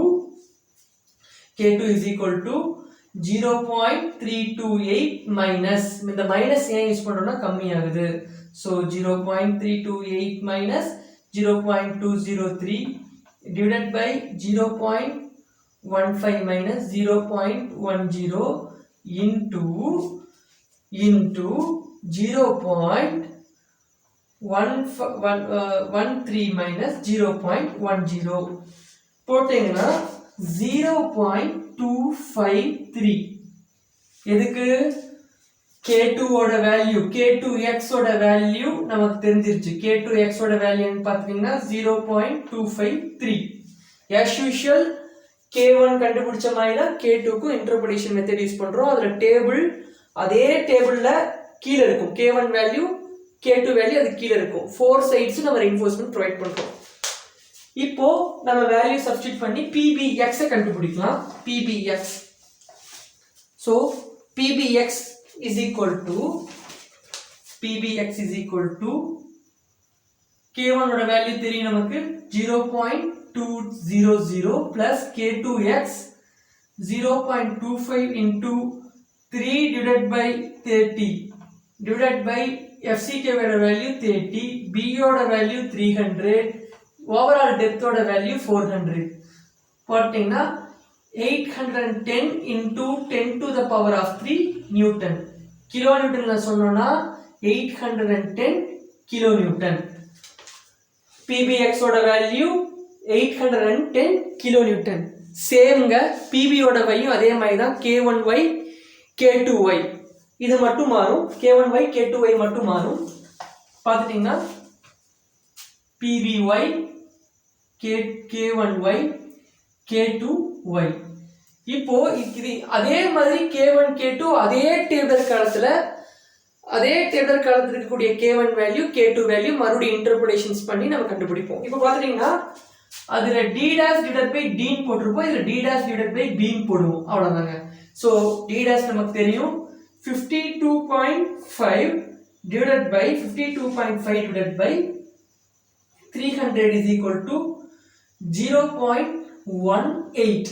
0.328 minus, இந்த மைனஸ் ஏன் யூஸ் பண்றோம்னா கம்மி ஆகுது. so 0.328 minus 0.203 divided by 0.15 minus 0.10 into 0.13 minus 0.10 போட்டீங்கன்னா 0.253. எதுக்கு? k2 ஓட வேல்யூ, k2x ஓட வேல்யூ நமக்கு தெரிஞ்சிருச்சு. k2x ஓட வேல்யூ பாத்தீங்கன்னா 0.253. as usual k1 கண்டுபிடிச்ச மாதிரி தான் k2க்கு இன்டர்போலேஷன் மெத்தட் யூஸ் பண்றோம். அதுல டேபிள் அதே டேபிள்ல கீழ இருக்கும் k1 வேல்யூ, k2 வேல்யூ அது கீழ இருக்கும். 4 சைட்ஸ் நம்ம ரெயின்ஃபோர்ஸ்மென்ட் ப்ரொவைட் பண்றோம். இப்போ நம்ம வேல்யூ சப்ஸ்டிட்யூட் பண்ணி pbx கண்டுபிடிக்கலாம். pbx, so pbx is equal to k1 ஓட வேல்யூ தெரியும் நமக்கு 0.200 plus k2x 0.25 into 3 divided by 30 divided by fck ஓட வேல்யூ 30, b ஓட வேல்யூ 300, overall depth ஓட வேல்யூ 400. போட்டீங்கன்னா 810 into 10 to the power of 3 newton. Kilo நியூட்டன்ல சொன்னோம்னா 810 கிலோ நியூட்டன். pbx ஓட வேல்யூ 810 கிலோ நியூட்டன். சேம்ங்க, pb ஓட வேல்யூ அதே மாதிரி தான். k1y k2y இது மட்டும் மாறும். k1y k2y மட்டும் மாறும். பார்த்துட்டீங்கன்னா pby k1y k2y. இப்போ இது அதே மாதிரி k1 k2 அதே டேபிள் காலத்துல இருக்கக்கூடிய k1 வேல்யூ k2 வேல்யூ மறுபடியும் இன்டர்போலேஷன்ஸ் பண்ணி நம்ம கண்டுபிடிப்போம். இப்போ பார்த்துட்டீங்கன்னா அதுல d dash divided by d ன்னு போட்டிருப்போம், இதுல d dash divided by b ன்னு போடுவோம். அவ்வளவுதாங்க. சோ d dash நமக்கு தெரியும் 52.5 divided by 300 is equal to 0.18.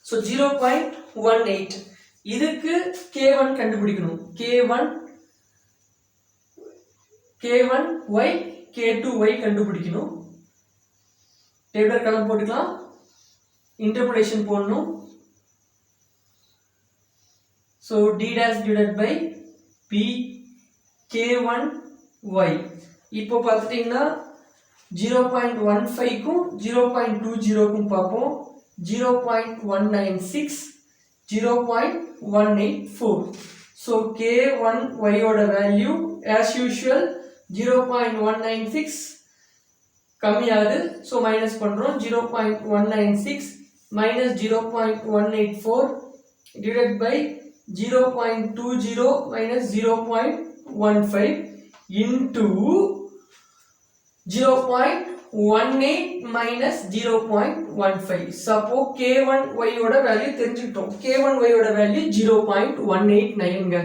so 0.18. இதுக்கு k1 கண்டுபிடிக்கணும். k1y k2y கண்டுபிடிக்கணும். டேபிளர் கலம் போட்டுக்கலாம், இன்டர்போலேஷன் போடணும். So d dash divided by p k1y. இப்போ பார்த்துட்டிங்கன்னா 0.15க்கும் 0.20க்கும் பார்ப்போம். 0.196, 0.184. ஸோ k1y ஓட வேல்யூ as usual 0.196 கம்மியாகுது. ஸோ மைனஸ் பண்ணுறோம். 0.196 minus 0.184 divided by 0.20 minus 0.15 into 0.18 minus 0.15. Suppose k1y ஓட வேல்யூ தெரிஞ்சுக்கிட்டோம். k1y ஓட வேல்யூ 0.189ங்க.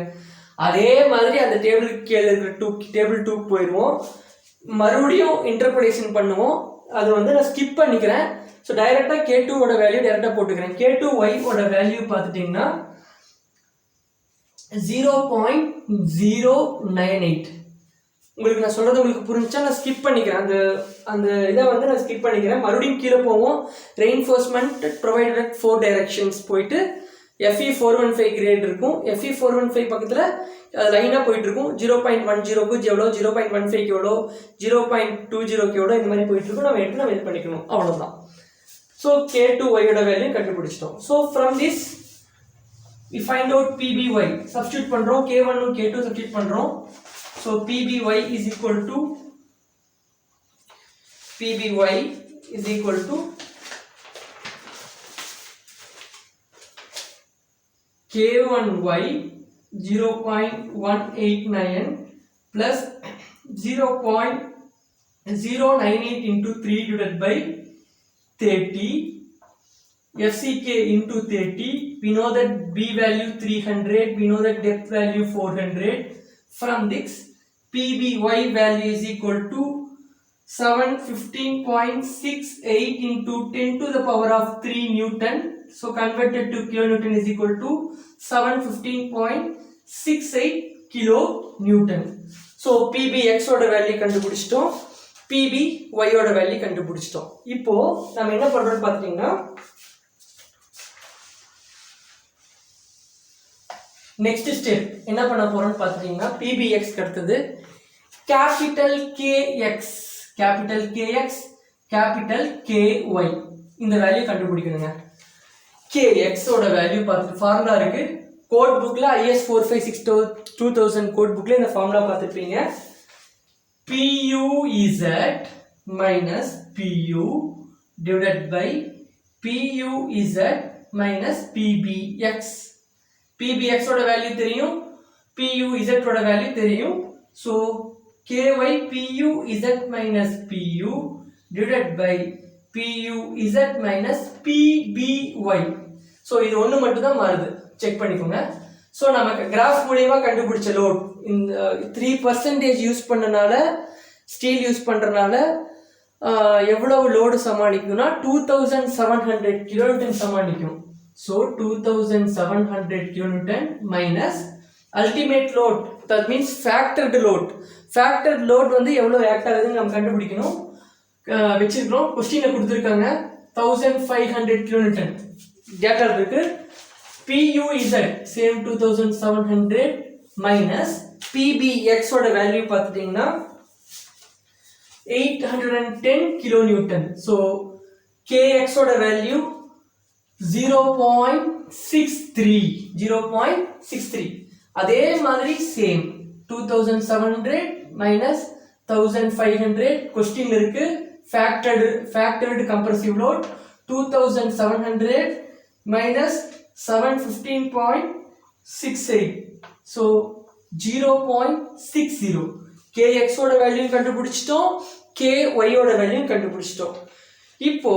அதே மாதிரி அந்த டேபிளுக்கு கீழே இருக்கிற டேபிள் 2 போயிடுவோம். மறுபடியும் இன்டர்போலேஷன் பண்ணுவோம். அது வந்து நான் ஸ்கிப் பண்ணிக்கிறேன். ஸோ டைரெக்டாக k2 ஓட வேல்யூ டைரெக்டாக போட்டுக்கிறேன். k2y ஓட வேல்யூ பார்த்துட்டிங்கன்னா 0.098. உங்களுக்கு நான் சொல்கிறது உங்களுக்கு புரிஞ்சா நான் ஸ்கிப் பண்ணிக்கிறேன். அந்த இதை வந்து நான் ஸ்கிப் பண்ணிக்கிறேன். மறுபடியும் கீழே போவோம். ரெயின்ஃபோர்ஸ்மெண்ட் ப்ரொவைடட் அட் 4 டைரக்ஷன்ஸ் போயிட்டு FE415 கிரேட் இருக்கும். FE415 பக்கத்தில் அது லைனாக போயிட்டு இருக்கும். 0.10க்கு எவ்வளோ, 0.15க்கு எவ்வளோ, 0.20க்கு எவ்வளோ, இந்த மாதிரி போயிட்டு இருக்கும். நம்ம எடுத்து நம்ம இது பண்ணிக்கணும், அவ்வளோதான். ஸோ k2y-ஓட வேல்யூ கண்டுபிடிச்சிட்டோம். So from this we find out PBY. Substitute பண்றோம். K1 and K2 substitute பண்றோம். So PBY is equal to K1y 0.189 plus 0.098 into 3 divided by 30 FCK into 30. We know that B value 300, we know that depth value 400. From this, PBY value is equal to 715.68 into 10 to the power of 3 Newton. So converted to kilonewton is equal to 715.68 kilonewton. So PBX ஓட வேல்யூ கண்டுபிடிச்சிட்டோம், PBY ஓட வேல்யூ கண்டுபிடிச்சிட்டோம். இப்போ நம்ம என்ன பண்றோம்னு பார்த்தீங்கன்னா, நெக்ஸ்ட் ஸ்டெப் என்ன பண்ண போறோம்னு பார்த்தீங்கன்னா, PBX அடுத்தது capital KX, capital KX, capital KY இந்த வேல்யூ கண்டுபிடிக்கணுங்க. KX ஓட வேல்யூ பார்த்து ஃபார்முலா இருக்கு. கோட் புக்ல IS 4562 கோட் புக்ல இந்த formula பார்த்துப்பீங்க. PUZ minus PU divided by PUZ minus PBX. PBX ஓட வேல்யூ தெரியும், PUZ ஓட வேல்யூ தெரியும். So KY PUZ minus PU divided by PUZ minus PBY. So இது ஒன்று மட்டும் தான் மாறுது, செக் பண்ணிக்கோங்க. ஸோ நமக்கு கிராஃப் மூலியமா கண்டுபிடிச்ச லோட் இந்த 3% யூஸ் பண்ணனால, ஸ்டீல் யூஸ் பண்ணுறனால எவ்வளவு லோடு சமாளிக்கும்னா 2700 கிலோமீட்டர் சமாளிக்கும். So 2700 kilonewton minus ultimate load, that means factored load. Factored load வந்து எவ்வளவு ஆக்ட் ஆகுதுன்னு நம்ம கண்டுபிடிக்கணும். வெச்சிருக்கோம், क्वेश्चनல கொடுத்திருக்காங்க 1500 kilonewton டேட்டா இருக்கு. PUZ சேம் 2700 minus PBX ஓட வேல்யூ பார்த்துட்டீங்கன்னா 810 kilonewton. So KX ஓட வேல்யூ 0.63. அதே மாதிரி சேம் 2700 minus 1500 क्वेश्चन இருக்கு. factored compressive load 2700 minus 715.68. so 0.60. KX ஓட வேல்யூ கண்டுபிடிச்சிட்டோம், KY ஓட வேல்யூ கண்டுபிடிச்சிட்டோம். இப்போ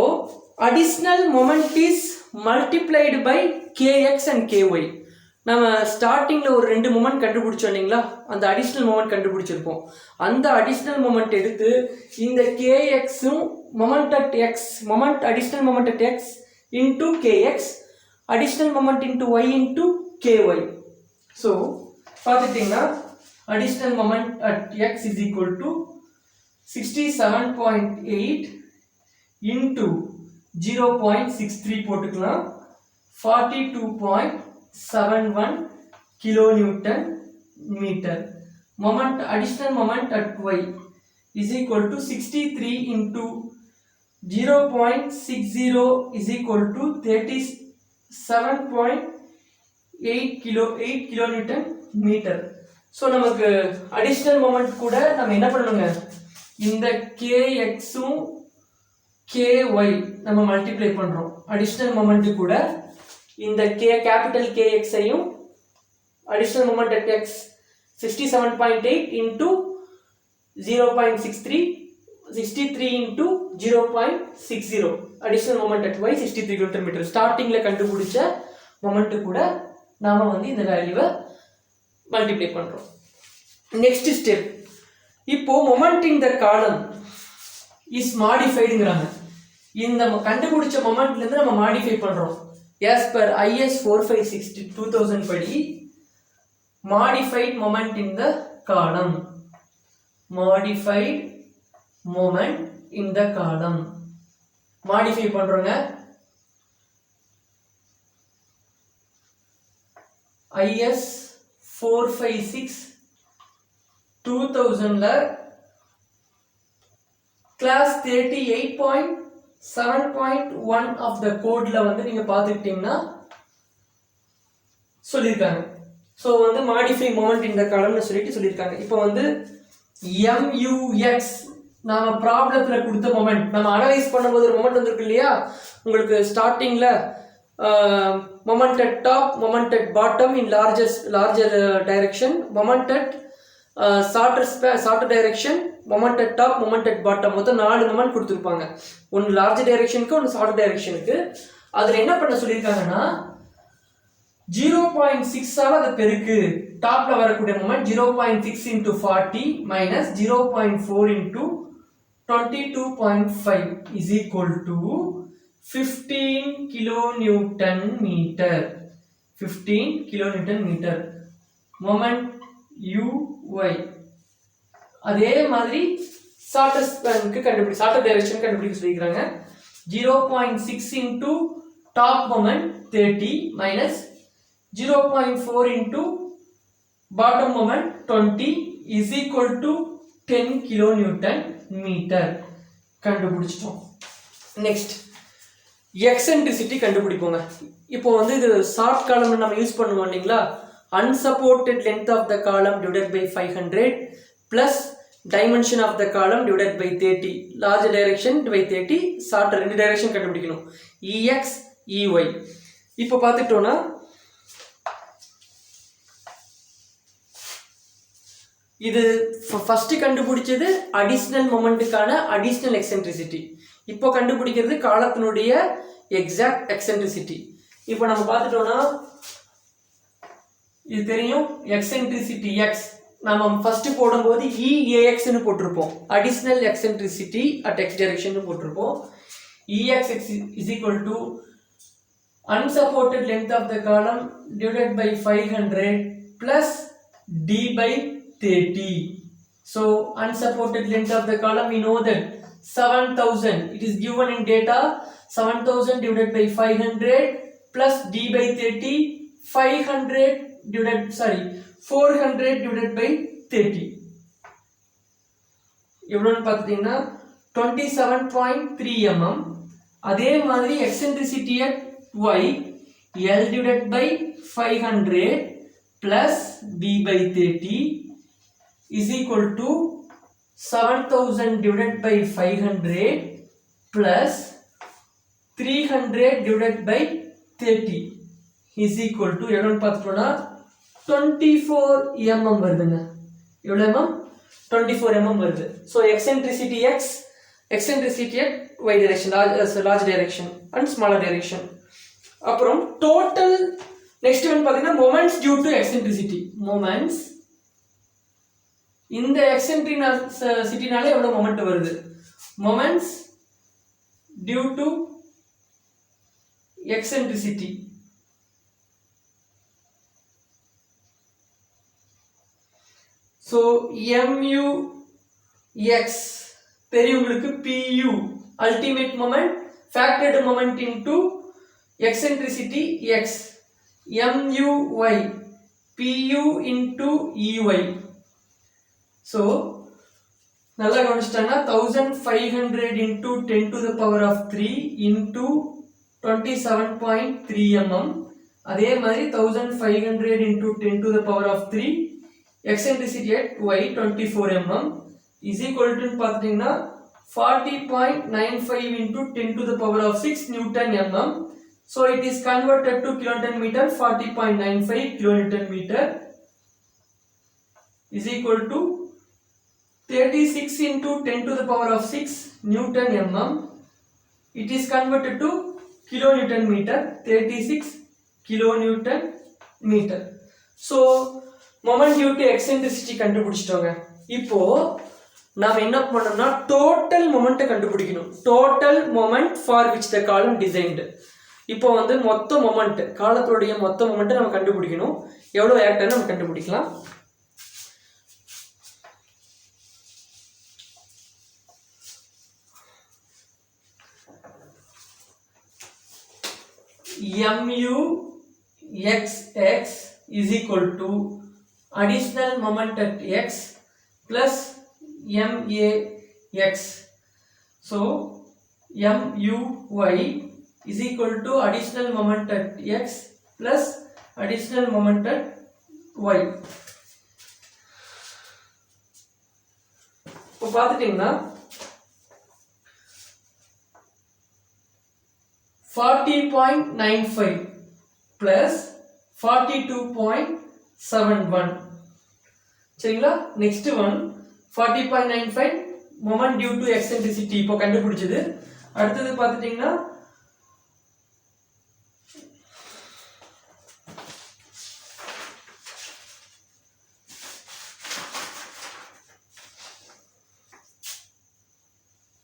additional moment is multiplied by KX and KY. நம்ம ஸ்டார்டிங்ல ஒரு ரெண்டு மொமெண்ட் கண்டுபிடிச்சோம் இல்லைங்களா, அந்த அடிஷனல் மொமெண்ட் கண்டுபிடிச்சிருப்போம். அந்த அடிஷனல் மொமெண்ட் எடுத்து இந்த KX-உம் moment at X, moment additional moment at X into KX, additional moment into Y into KY. So பார்த்துட்டிங்கன்னா additional moment at X is equal to 67.8 into 0.63 போட்டுக்கலாம் 42.71 kilonewton meter. Moment, additional moment at y is equal to 63 into 0.60 is equal to 37.8 kilonewton meter. So நமக்கு additional moment கூட நம்ம என்ன பண்ணணுங்க, இந்த kx உம் ky நம்ம மல்டிப்ளை பண்றோம். additional moment கூட இந்த capital kx ஐயும் additional moment at x 67.8 into 0.63 63 into 0.60 additional moment at y 63 km meter. ஸ்டார்டிங்ல கண்டுபிடிச்ச மொமெண்ட் கூட நாம வந்து இந்த வேல்யூவை மல்டிப்ளை பண்றோம். நெக்ஸ்ட் ஸ்டெப், இப்போ moment in the column is மாடிஃபைடுங்கறாங்க. இந்த கண்டுபிடிச்ச மொமெண்ட்ல இருந்து நம்ம மாடிஃபை பண்றோம். as per IS 4560 2000 படி modified moment in the column, modified moment in the column modify பண்றோங்க. IS 456 2000ல class 38.7.1 of the codeல வந்து நீங்க பாத்துக்கிட்டீங்கன்னா சொல்லிருக்காங்க. சோ வந்து modify moment in the column னு சொல்லிருக்காங்க. இப்போ வந்து MUX நாம ப்ராப்ளத்துல கொடுத்த மொமெண்ட் நம்ம அனலைஸ் பண்ணும்போது ஒரு மொமெண்ட் வந்திருக்கு இல்லையா, உங்களுக்கு ஸ்டார்டிங்ல moment at top, moment at bottom in larger direction, moment at shorter direction, moment at top, moment at bottom, மொத்தம் 4 மொமெண்ட் கொடுத்திருப்பாங்க. ஒன்னு லார்ஜ் டைரக்ஷனுக்கு, ஒன்னு ஷார்ட் டைரக்ஷனுக்கு. அதுல என்ன பண்ண சொல்லிருக்காங்கன்னா 0.6 ஆல அது பெருக்கு. டாப்ல வரக்கூடிய moment 0.6 into 40 minus 0.4 into 22.5 is equal to 15 kilonewton meter. 15 kilonewton meter moment uy. அதே மாதிரி ஷார்ட்டர் டைரக்ஷன் கண்டுபிடிக்க சொல்லிருக்காங்க. 0.6 into top moment 30 minus 0.4 into bottom moment 20 is equal to 10 kilonewton meter கண்டுபிடிச்சிட்டோம். நெக்ஸ்ட் எக்ஸென்ட்ரிசிட்டி கண்டுபிடிப்போங்க. இப்போ வந்து இது ஷார்ட் காலம் நம்ம யூஸ் பண்ணுவோம் இல்லைங்களா, unsupported length of the column divided by 500 plus dimension of the column divided by 30, large direction by 30, shorter ரெண்டு டைரக்ஷன் கண்டுபிடிக்கணும். EX EY. இப்போ பார்த்துட்டோம்னா இது ஃபர்ஸ்ட் கண்டுபிடிச்சது அடிஷனல் மொமெண்ட்டுக்கான அடிஷனல் எக்ஸென்ட்ரிசிட்டி. இப்போ கண்டுபிடிக்கிறது காலத்தினுடைய எக்ஸாக்ட் எக்ஸென்ட்ரிசிட்டி. இப்போ நம்ம பார்த்துட்டோம்னா இது தெரியும், எக்ஸென்ட்ரிசிட்டி எக்ஸ் நம்ம ஃபர்ஸ்ட் போடும்போது EAX னு போட்டிருப்போம், additional eccentricity at x direction போட்டிருப்போம். EX is equal to unsupported length of the column divided by 500 plus d by 30. So unsupported length of the column we know that 7000, it is given in data 7000 divided by 500 plus d by 30, 400 divided by 30 எவ்வளவுன்னு பார்த்தீங்கன்னா 27.3 mm. அதே மாதிரி eccentricity at y L divided by 500 plus d by 30 is equal to 7000 divided by 500 plus 300 divided by 30 is equal to எவ்வளவுன்னு பார்த்தோம்னா 24 mm வருதுங்க. எவ்வளவு mm? 24 mm வருது. So eccentricity x, eccentricity at y direction, large direction and smaller direction. அப்புறம் total next one பாத்தீங்கன்னா moments due to eccentricity. moments இந்த eccentricityனால எவ்வளவு மொமெண்ட் வருது? moments due to eccentricity. So MUX பெரியவங்களுக்கு PU ultimate moment factored moment into eccentricity x MUY PU into EY. So நல்லா கவனிச்சிட்டாங்க 1500 into 10 to the power of 3 into 27.3 mm. அதே மாதிரி 1500 into 10 to the power of 3 eccentricity at y 24 mm is equal to பார்த்தீங்கன்னா 40.95 into 10 to the power of 6 Newton mm. So it is converted to kilonewton meter. 40.95 kilonewton meter is equal to 36 into 10 to the power of 6 Newton mm. It is converted to kilonewton meter. 36 kilonewton meter. So moment due to eccentricity கண்டுபிடிச்சிட்டோங்க. இப்போ நாம என்ன பண்ணனும்னா total moment கண்டுபிடிக்கணும். Total moment for which the column designed. இப்போ வந்து மொத்த மொமெண்ட் காலத்தோட மொத்த மொமெண்ட் நம்ம கண்டுபிடிக்கணும். எவ்வளவு ஆக்ட் நம்ம கண்டுபிடிக்கலாம். mu xx is equal to additional moment at x plus ma x. So muy is equal to additional moment at x plus additional moment at y. இப்போ பார்த்துட்டீங்கன்னா 40.95 plus 42.71. சரிங்களா? next one 40.95 moment due to eccentricity இப்போ கண்டுபிடிச்சது. அடுத்தது பார்த்துட்டீங்கன்னா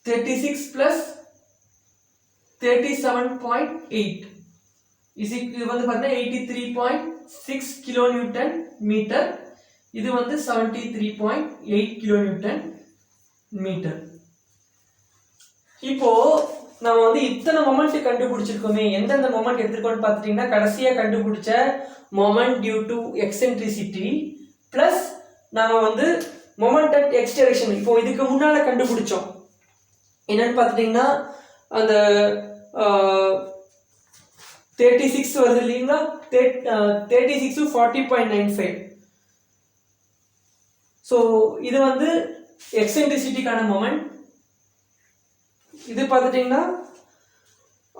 36 plus 37.8 is இது வந்து பார்த்தா 83.6 kilonewton meter. இது வந்து 73.8 kilonewton meter. இப்போ நாம வந்து இத்தனை மொமெண்ட் கண்டுபிடிச்சிருக்கோமே, எந்தெந்த மொமெண்ட் எடுத்துக்கோன்னு பார்த்துட்டீங்கன்னா கடைசியா கண்டுபிடிச்ச moment due to eccentricity plus நாம வந்து மொமெண்ட் அட் எக்ஸ் டைரக்ஷன் இப்போ இதுக்கு முன்னால கண்டுபிடிச்சோம். என்னன்னு பார்த்துட்டீங்கன்னா அந்த 36 வருது இல்லைங்களா, 36 40.95. ஸோ இது வந்து எக்ஸென்ட்ரிசிட்டிக்கான மொமெண்ட். இது பார்த்துட்டீங்கன்னா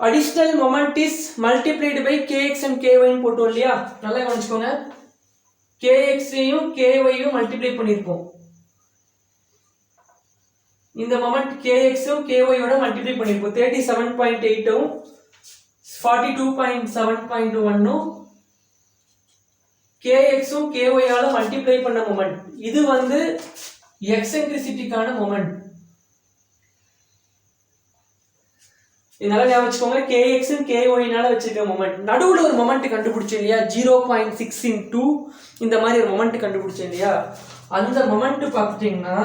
additional moment is multiplied by KX and கேஒய்னு போட்டோம் இல்லையா, நல்லா கவனிச்சுக்கோங்க. கேஎக்ஸையும் கேஒய்யும் மல்டிப்ளை பண்ணியிருப்போம். இந்த மொமெண்ட் கேஎக்ஸும் கேஒயோட மல்டிப்ளை பண்ணியிருப்போம். 37.8ம் 42.7.1ம் கேஎக்ஸும் கேஒயால மல்டிப்ளை பண்ண மொமெண்ட். இது வந்து எக்ஸென்ட்ரிசிட்டிக்கான மொமெண்ட். இதனால ஞாபகம் வச்சுக்கோங்க, கேஎக்ஸ் கேஒய்னால வச்சிருக்க மொமெண்ட். நடுவில் ஒரு மொமெண்ட் கண்டுபிடிச்சேன் இல்லையா, 0.6 into இந்த மாதிரி ஒரு மொமெண்ட் கண்டுபிடிச்சேன் இல்லையா, அந்த மொமெண்ட் பார்த்துட்டீங்கன்னா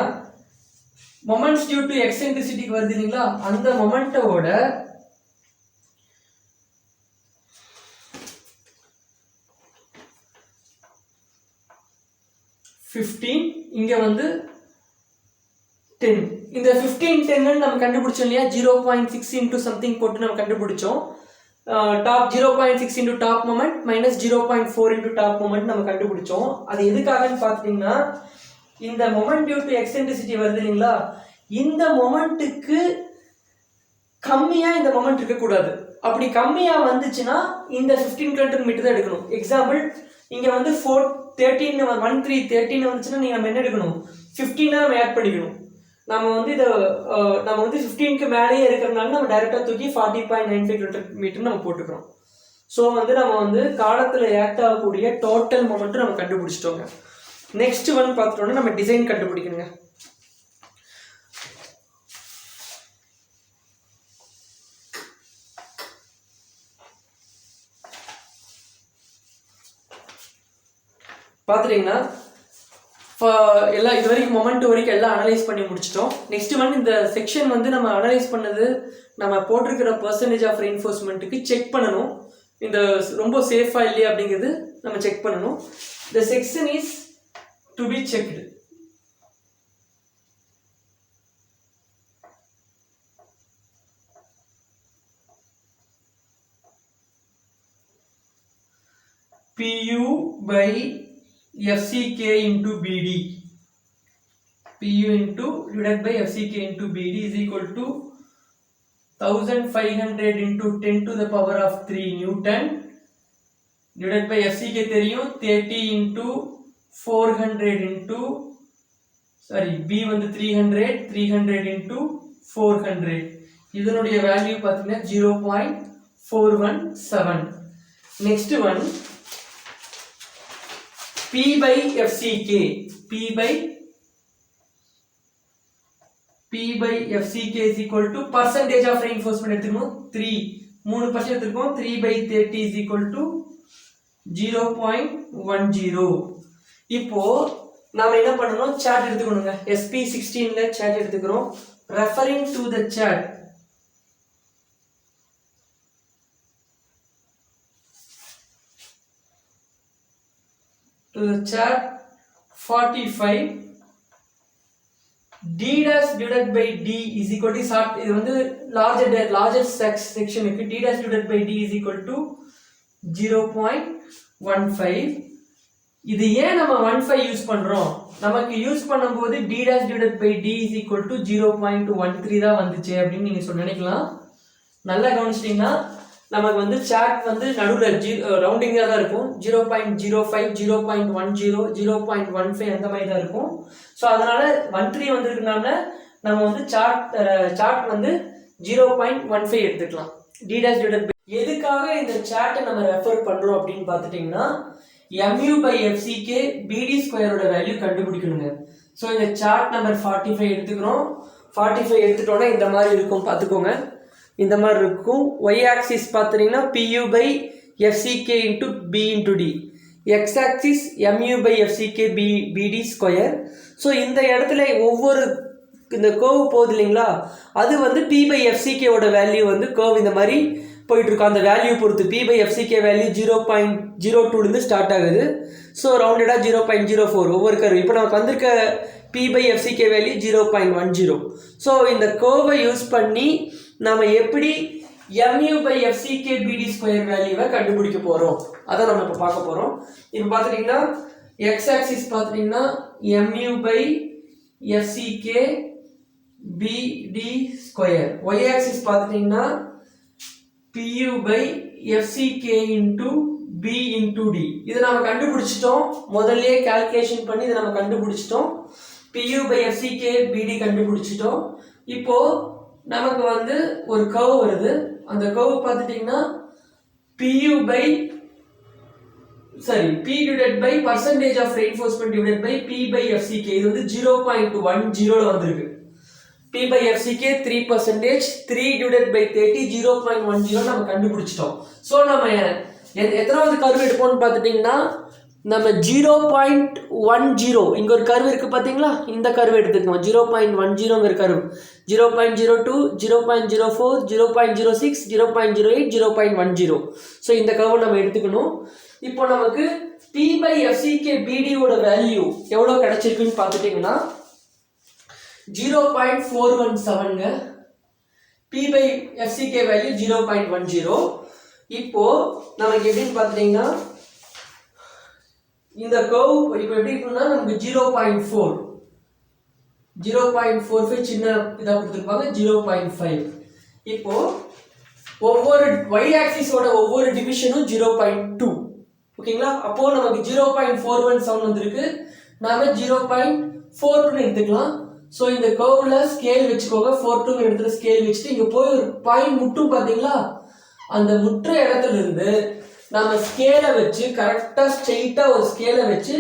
மொமெண்ட்ஸ் டியூ டு எக்ஸென்ட்ரிசிட்டிக்கு வருது இல்லைங்களா, அந்த மொமெண்டோட 15 இங்க வந்து 10. இந்த 15 நம்ம கண்டுபிடிச்சோம் இல்லையா, 0.6 into something போட்டு நம்ம கண்டுபிடிச்சோம். Top 0.6 into top moment minus 0.4 into top moment நம்ம கண்டுபிடிச்சோம். அது எதுக்காகன்னு பார்த்துட்டீங்கன்னா இந்த மொமெண்ட் டியூ டு எக்ஸென்ட்ரிசிட்டி வருது இல்லைங்களா, இந்த மொமெண்ட்டுக்கு கம்மியா இந்த மொமெண்ட் இருக்கக்கூடாது. அப்படி கம்மியா வந்துச்சுன்னா இந்த 15 கிலோமீட்டர் மீட்டர் தான் எடுக்கணும். எக்ஸாம்பிள் இங்க வந்து 13 வந்துச்சுன்னா நீங்க நம்ம என்ன எடுக்கணும், 15 நம்ம ஆட் பண்ணிக்கணும். நம்ம வந்து இதை நம்ம வந்து 15க்கு மேலேயே இருக்கிறதுனால நம்ம டைரக்டா தூக்கி 40.95 கிலோமீட்டர் மீட்டர் நம்ம போட்டுக்கிறோம். ஸோ வந்து நம்ம வந்து காலத்துல ஆக்ட் ஆகக்கூடிய டோட்டல் மொமெண்ட் நம்ம கண்டுபிடிச்சிட்டோங்க. நெக்ஸ்ட் வந்து பார்த்துட்டோம்னா நம்ம டிசைன் கண்டுபிடிக்கணுங்க. பார்த்துட்டீங்கன்னா எல்லாம் இது வரைக்கும் மொமெண்ட் வரைக்கும் எல்லாம் அனலைஸ் பண்ணி முடிச்சிட்டோம். நெக்ஸ்ட் வந்து இந்த செக்ஷன் வந்து நம்ம அனலைஸ் பண்ணது நம்ம போட்டிருக்கிற பர்சன்டேஜ் ஆஃப் ரெயின்ஃபோர்ஸ்மெண்ட்டுக்கு செக் பண்ணணும். இந்த ரொம்ப சேஃபா இல்லையா அப்படிங்கிறது நம்ம செக் பண்ணணும். The section is to be checked. PU by FCK into BD. PU into divided by FCK into BD is equal to 1500 into 10 to the power of 3 Newton divided by FCK தெரியும் 30 into 400 into B வந்து 300 into 400. இதனுடைய வேல்யூ பார்த்தீங்கன்னா 0.417. Next one P by FCK. P by FCK is equal to percentage of reinforcement எடுத்துக்கணும் 3% எடுத்துக்கோம். 3 by 30 is equal to 0.10. இப்போ நாம என்ன பண்ணணும், சார்ட் எடுத்துக்கணுங்க. SP16ல சார்ட் எடுத்துக்கிறோம். Referring to the chart, to the chart 45, d dash divided by d is equal to short. இது வந்து larger section இருக்கு. d dash divided by d is equal to 0.15. இது ஏன் நம்ம 15 யூஸ் பண்றோம், நமக்கு யூஸ் பண்ணும்போது d dash divided by d is equal to 0.13 தான் வந்துச்சு அப்படின்னு நீங்க நினைக்கலாம். நல்லா கவனிச்சிட்டீங்கன்னா நமக்கு வந்து சார்ட் வந்து நடுவில் ரவுண்டிங்காக தான் இருக்கும். 0.05, 0.10, 0.15 அந்த மாதிரி தான் இருக்கும். ஸோ அதனால 13 வந்திருக்கனால நம்ம வந்து சார்ட் வந்து 0.15 எடுத்துக்கலாம். d dash divided by எதுக்காக இந்த சார்ட்டை நம்ம ரெஃபர் பண்றோம் அப்படின்னு பார்த்துட்டீங்கன்னா mu by fck bd ஸ்கொயரோட வேல்யூ கண்டுபிடிக்கணுங்க. ஸோ இந்த சார்ட் நம்பர் 45 எடுத்துக்கிறோம். 45 எடுத்துட்டோன்னா இந்த மாதிரி இருக்கும், பார்த்துக்கோங்க. இந்த மாதிரி இருக்கும். y ஆக்சிஸ் பார்த்தீங்கன்னா PU by FCK into B into D, x axis MU by FCK BD square. So இந்த இடத்துல ஒவ்வொரு இந்த கர்வ் போகுது இல்லைங்களா, அது வந்து P by FCK ஓட வேல்யூ வந்து கர்வ் இந்த மாதிரி போயிட்டு இருக்கும். அந்த வேல்யூ பொறுத்து P by FCK வேல்யூ 0.02லேருந்து ஸ்டார்ட் ஆகுது. ஸோ ரவுண்டடாக 0.04 ஒவ்வொரு கர்வ். இப்போ நமக்கு வந்திருக்க P by FCK value 0.10. So இந்த கர்வை யூஸ் பண்ணி நம்ம எப்படி mu by FCK BD square வேல்யூவை கண்டுபிடிக்க போகிறோம், அதான் நம்ம இப்போ பார்க்க போகிறோம். இப்போ பார்த்துட்டிங்கன்னா x ஆக்சிஸ் பார்த்துட்டிங்கன்னா mu by FCK BD square, y axis பார்த்துட்டிங்கன்னா PU by FCK into B into D. இதை நம்ம கண்டுபிடிச்சிட்டோம், முதல்லயே கால்குலேஷன் பண்ணி இதை நம்ம கண்டுபிடிச்சிட்டோம். PU by FCK BD கண்டுபிடிச்சிட்டோம். இப்போ நமக்கு வந்து ஒரு கர்வ் வருது. அந்த கர்வ் பார்த்துட்டிங்கன்னா PU by P divided by percentage of reinforcement divided by P by FCK. இது வந்து 0.10ல வந்திருக்கு. P by FCK 3%, 3 divided by 30 0.10 நம்ம கண்டுபிடிச்சிட்டோம். ஸோ நம்ம எத்தனாவது கர்வ் எடுப்போம்னு பார்த்துட்டிங்கன்னா நம்ம 0.10 இங்கே ஒரு கர்வ் இருக்குது பார்த்தீங்களா, இந்த கர்வ் எடுத்துக்கோம். 0.10ங்கிற கர்வ் 0.02, 0.04, 0.06, 0.08, 0.10. ஸோ இந்த கர்வை நம்ம எடுத்துக்கணும். இப்போ நமக்கு P by FCK BD ஓட வேல்யூ எவ்வளோ கிடைச்சிருக்குன்னு பார்த்துட்டிங்கன்னா 0.417ங்க. P by FCK value 0.10. இப்போ நமக்கு எப்படின்னு பார்த்துட்டிங்கன்னா இந்த கர்வ் இப்போ எப்படி இருக்குன்னா நமக்கு 0.45 சின்ன இதாக கொடுத்துருப்பாங்க, 0.5. இப்போ ஒவ்வொரு y ஆக்சிஸோட ஒவ்வொரு டிவிஷனும் 0.2. ஓகேங்களா, அப்போ நமக்கு 0.417 வந்திருக்கு. நாம 0.42 எடுத்துக்கலாம். ஸோ இந்த கர்வ்ல ஸ்கேல் வச்சுக்கோங்க. 42 இடத்துல ஸ்கேல் வச்சுட்டு இங்கே போய் ஒரு பாயிண்ட் முட்டும் பார்த்தீங்களா, அந்த முற்ற இடத்துல இருந்து நம்ம ஸ்கேலை வச்சு கரெக்டாக ஸ்ட்ரெயிட்டாக ஒரு ஸ்கேலை வச்சு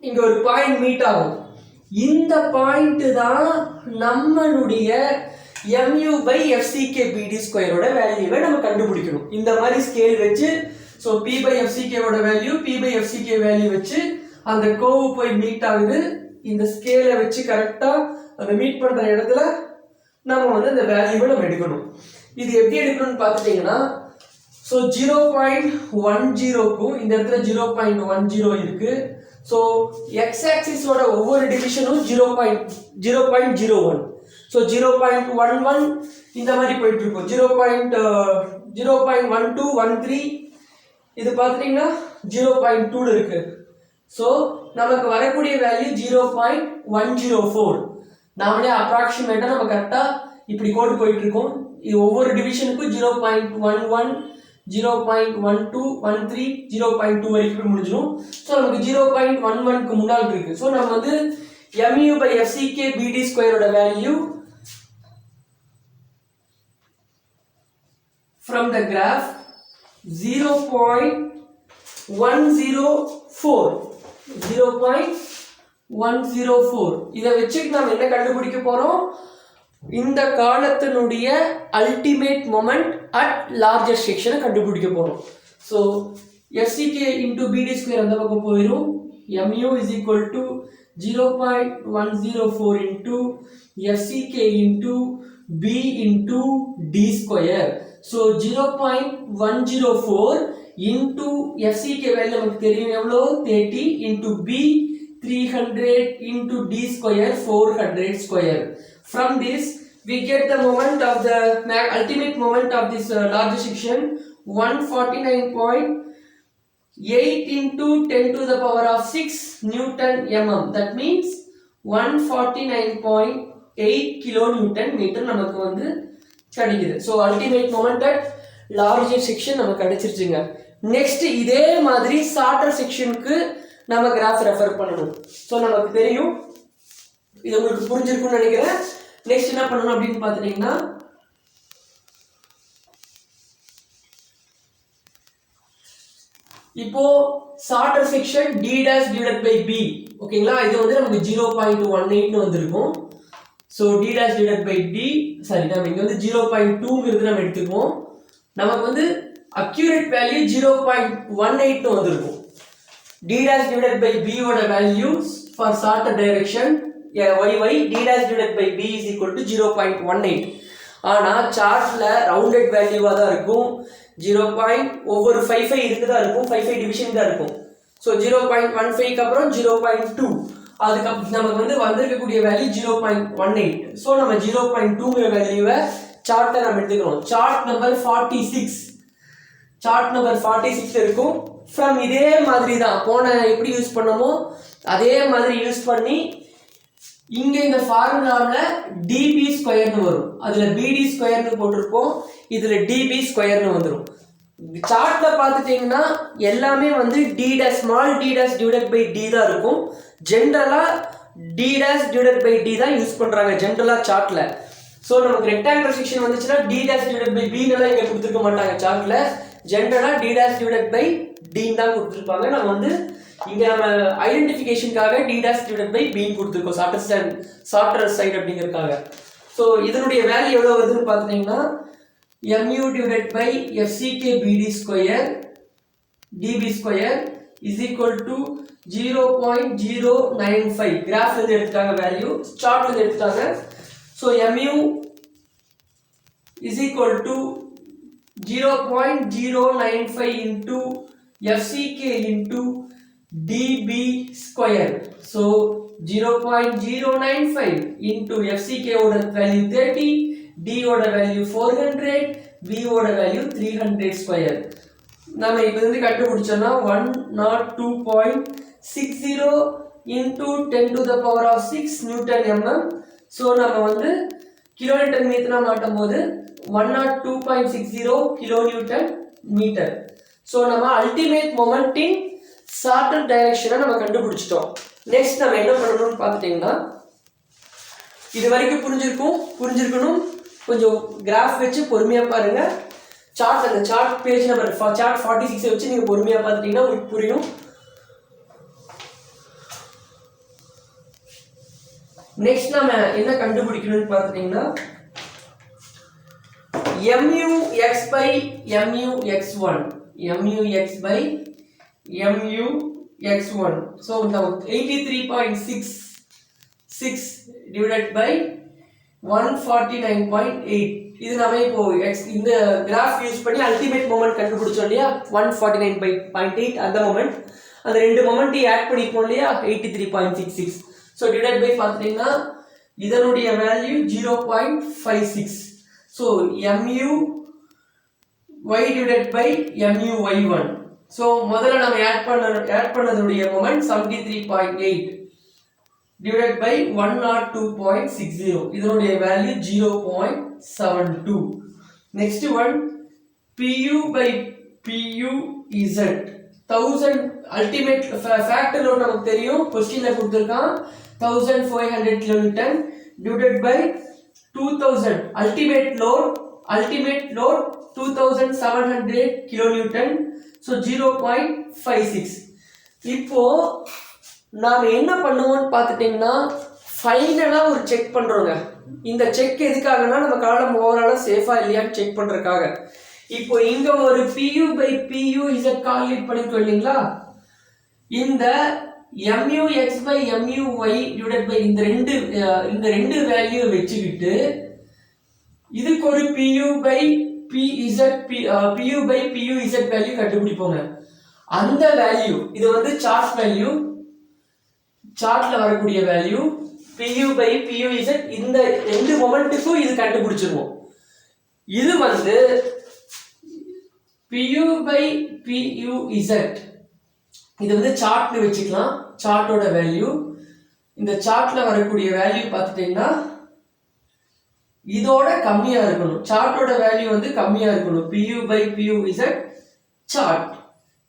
இங்க ஒரு பாயிண்ட் மீட் ஆகும். இந்த பாயிண்ட் தான் நம்மளுடைய mu by FCK BD ஸ்கொயரோட வேல்யூவை நம்ம கண்டுபிடிக்கணும். இந்த மாதிரி ஸ்கேல் வச்சு ஸோ பி பை எஃப்சிகேவோட value P by FCK value வச்சு அந்த கோவு போய் மீட் ஆகுது. இந்த ஸ்கேலை வச்சு கரெக்டாக அந்த மீட் பண்ணுற இடத்துல நம்ம வந்து அந்த வேல்யூவை நம்ம எடுக்கணும். இது எப்படி எடுக்கணும்னு பார்த்துட்டிங்கன்னா ஸோ 0.10க்கும் இந்த இடத்துல 0.10 இருக்கு. ஸோ எக்ஸ் ஆக்சிஸோட ஒவ்வொரு டிவிஷனும் 0.01. ஸோ 0.11 இந்த மாதிரி போயிட்டு இருக்கும். 0.1213 இது பார்த்துட்டீங்கன்னா 0.2 இருக்கு. ஸோ நமக்கு வரக்கூடிய வேல்யூ 0.104. நாமளே அப்ராக்சிமேட்டாக நம்ம கரெக்டாக இப்படி கோடு போயிட்டு இருக்கோம். இது ஒவ்வொரு டிவிஷனுக்கும் 0.11 0.12 13 0.2 வரைக்கும் முடிஞ்சிடும். ஸோ நமக்கு 0.11க்கு முன்னால் இருக்கு. ஸோ நம்ம வந்து mu by fck bd ஸ்கொயரோட வேல்யூ from the graph 0.104 இதை வச்சுட்டு நம்ம என்ன கண்டுபிடிக்க போறோம்? இந்த காலத்தினுடைய அல்டிமேட் மொமெண்ட் அட் லார்ஜர் செக்ஷனை கண்டுபிடிக்க போறோம். So fck into bd square அந்த பக்கம் போயிடும். mu is equal to 0.104 into fck into b into d square. So 0.104 into fck value நமக்கு தெரியும் எவ்வளோ 30 into b 300 into d square 400 square. From this we get the moment of the ultimate moment of this larger section 149.8 into 10 to the power of 6 Newton mm. That means 149.8 kilonewton meter நமக்கு வந்து கிடைக்குது. So ultimate moment at larger section நமக்கு கிடைச்சிருச்சுங்க. நெக்ஸ்ட் இதே மாதிரி ஷார்ட்டர் செக்ஷனுக்கு நம்ம கிராஃப் ரெஃபர் பண்ணணும். ஸோ நமக்கு தெரியும், இது உங்களுக்கு புரிஞ்சிருக்கும்னு நினைக்கிறேன். நெக்ஸ்ட் என்ன பண்ணணும் அப்படின்னு பார்த்துட்டீங்கன்னா இப்போ shorter section d dash divided by b ஓகேங்களா. இது வந்து நமக்கு 0.18 வந்திருக்கும். So d dash divided by d sorry நம்ம இங்கே வந்து 0.2ங்கிறது நம்ம எடுத்துக்குவோம். நமக்கு வந்து அக்யூரேட் வேல்யூ 0.18 வந்திருக்கும். d dash divided by b ஓட values for shorter direction y d dash divided by b is equal to 0.18. ஆனால் சார்ட்ல ரவுண்டட் வேல்யூவாக தான் இருக்கும். ஒவ்வொரு 55 இருக்குதா இருக்கும், 55 டிவிஷன் தான் இருக்கும். ஸோ 0.15க்கு அப்புறம் 0.2 அதுக்கப்புறம் நமக்கு வந்து வந்திருக்கக்கூடிய வேல்யூ 0.18. ஸோ நம்ம 0.2ங்கிற வேல்யூவை சார்ட்டை நம்ம எடுத்துக்கிறோம். சார்ட் நம்பர் 46 இருக்கும். ஃப்ரம் இதே மாதிரி தான் போன எப்படி யூஸ் பண்ணமோ அதே மாதிரி யூஸ் பண்ணி இங்கே இந்த ஃபார்முலாவில் டிபி ஸ்கொயர்னு வரும். அதில் பிடி ஸ்கொயர்னு போட்டிருப்போம், இதில் டிபி ஸ்கொயர்னு வந்துடும். சார்ட்டில் பார்த்துட்டிங்கன்னா எல்லாமே வந்து D dash small D dash divided by D தான் இருக்கும். ஜென்ரலாக D dash divided by D தான் யூஸ் பண்ணுறாங்க ஜென்ரலாக சார்ட்டில். ஸோ நமக்கு ரெக்டாங்குலர் செக்ஷன் வந்துச்சுன்னா டி டேஷ் டிவைடட் பை பின்னெல்லாம் இங்கே கொடுத்துருக்க மாட்டாங்க சார்ட்டில். ஜென்ரலாக டி டேஷ் டிவைடட் பை டின்னு தான் கொடுத்துருப்பாங்க. நம்ம வந்து இங்கே நம்ம ஐடென்டிஃபிகேஷனுக்காக டி டேஷ் டிவைடட் பை பின்னு கொடுத்துருக்கோம் ஷார்ட்டர் சைடு அப்படிங்கிறதுக்காக. ஸோ இதனுடைய வேல்யூ எவ்வளோ வருதுன்னு பார்த்துட்டிங்கன்னா mu divided by fck bd square db square is equal to 0.095. கிராஃப்ல இருந்து எடுத்துட்டாங்க வேல்யூ, சார்ட்ல இருந்து எடுத்துட்டாங்க. So mu is equal to 0.095 into fck into db square. So 0.095 into fck ஓட வேல்யூ 30, d ஓட வேல்யூ 400, b ஓட வேல்யூ 300 ஸ்கொயர். நாம இப்போ வந்து கண்டுபிடிச்சோம்னா 102.60 into 10 to the power of 6 Newton mm. So நம்ம வந்து கிலோமீட்டர் மீட்டரா மாட்டும் போது 102.60 கிலோ நியூட்டன் மீட்டர். ஸோ நம்ம அல்டிமேட் மொமெண்டின் ஷார்ட்டர் டைரக்ஷனை நம்ம கண்டுபிடிச்சிட்டோம். நெக்ஸ்ட் நம்ம என்ன பண்ணணும்னு பார்த்துட்டிங்கன்னா இது வரைக்கும் புரிஞ்சிருக்கணும். கொஞ்சம் கிராஃப் வச்சு பொறுமையாக பாருங்க. சார்ட் அந்த சார்ட் பேஜ் நம்பர் சார்ட் 46 வச்சு நீங்கள் பொறுமையாக பார்த்துட்டிங்கன்னா உங்களுக்கு புரியும். நெக்ஸ்ட் நம்ம என்ன கண்டுபிடிக்கணும்னு பார்த்துட்டிங்கன்னா mu x by mu x1 MUX by MUX1. So now 83.66 divided by 149.8. இது நாம இப்போ இந்த கிராஃப் யூஸ் பண்ணி அல்டிமேட் மொமெண்ட் கண்டுபிடிச்சோம் இல்லையா 149.8 அந்த மொமெண்ட் அந்த ரெண்டு மொமெண்ட்டையும் ஆட் பண்ணிப்போம் இல்லையா 83.66. ஸோ டிவைட் பை பார்த்தீங்கன்னா இதனுடைய value 0.56. So MUY divided by MUY1. So முதல்ல நம்ம ஆட் பண்ணதுடைய மொமெண்ட் 73.8 divided by 102.60. இதனுடைய value 0.72. next one PU by PUZ 1000 ultimate factor load நமக்கு தெரியும் क्वेश्चनல கொடுத்திருக்கான் 1500 kilonewton divided by 2000 ultimate load 2700 kilonewton. so 0.56. இப்போ நாம என்ன பண்ணுவோம்னு பார்த்துட்டீங்கன்னா ஃபைனலா ஒரு செக் பண்றோங்க. இந்த செக் எதுக்காகனா நம்ம காலம் ஓவராலா சேஃபா இல்லையான்னு செக் பண்றதுக்காக. இப்போ இங்க ஒரு PU by PUZ கால்குலேட் பண்ணிட்டோம் இல்லீங்களா? இந்த MUX by MUY divided by இந்த ரெண்டு வேல்யூ வெச்சிட்டு இதுக்கு ஒரு PU by PUZ வேல்யூ கண்டுபிடிப்போங்க. அந்த வேல்யூ இது வந்து சார்ட் வேல்யூ சார்ட்ல வரக்கூடிய வேல்யூ PU by PUZ இந்த ரெண்டு மொமெண்ட்டுக்கும் இது கண்டுபிடிச்சிருவோம். இது வந்து PU by PUZ இது வந்து சார்ட்ல வெச்சுக்கலாம். சார்ட்டோட வேல்யூ இந்த சார்ட்ல வரக்கூடிய வேல்யூ பார்த்துட்டீங்கன்னா இதோட கம்மியா இருக்கணும். சார்ட்டோட வேல்யூ வந்து கம்மியா இருக்கணும். PU by PUZ chart.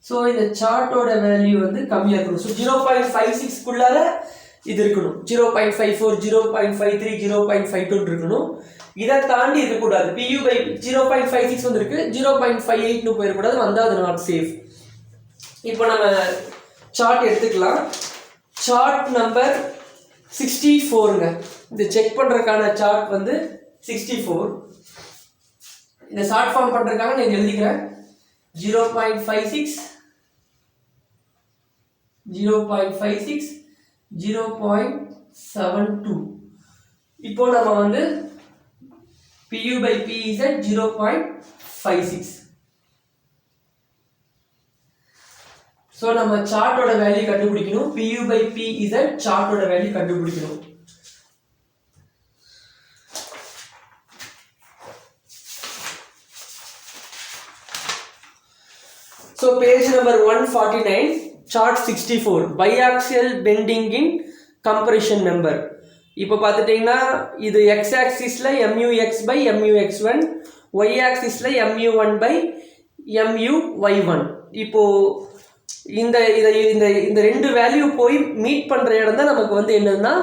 So இந்த சார்ட்டோட வேல்யூ வந்து கம்மியா இருக்கணும். சோ 0.56 குள்ளார இது இருக்கணும். 0.54 0.53 0.52 இருக்கணும். இத தாண்டி இருக்க கூடாது. PU by 0.56 வந்திருக்கு 0.58 னு போயிர கூடாது. வந்தா அது நாட் சேஃப். இப்போ நம்ம சார்ட் எடுத்துக்கலாம். சார்ட் நம்பர் 64ங்க. இந்த செக் பண்றதுக்கான சார்ட் வந்து 64. இந்த ஷார்ட் ஃபார்ம் பண்றதுக்காக நான் எழுதிக்கிறேன் 0.56 0.72. இப்போ நம்ம வந்து PU by PZ 0.56. சோ நம்ம சார்ட்டோட வேல்யூ கண்டுபிடிக்கணும். PU by PZ சார்ட்டோட வேல்யூ கண்டுபிடிக்கணும். So page number 149 chart 64 biaxial bending in compression member. இப்போ பார்த்துட்டீங்கன்னா இது x axisல MUX by MUX1 y axisல MU1 by MUY1. இப்போ இந்த ரெண்டு வேல்யூ போய் மீட் பண்ற இடம் தான் நமக்கு வந்து என்னன்னா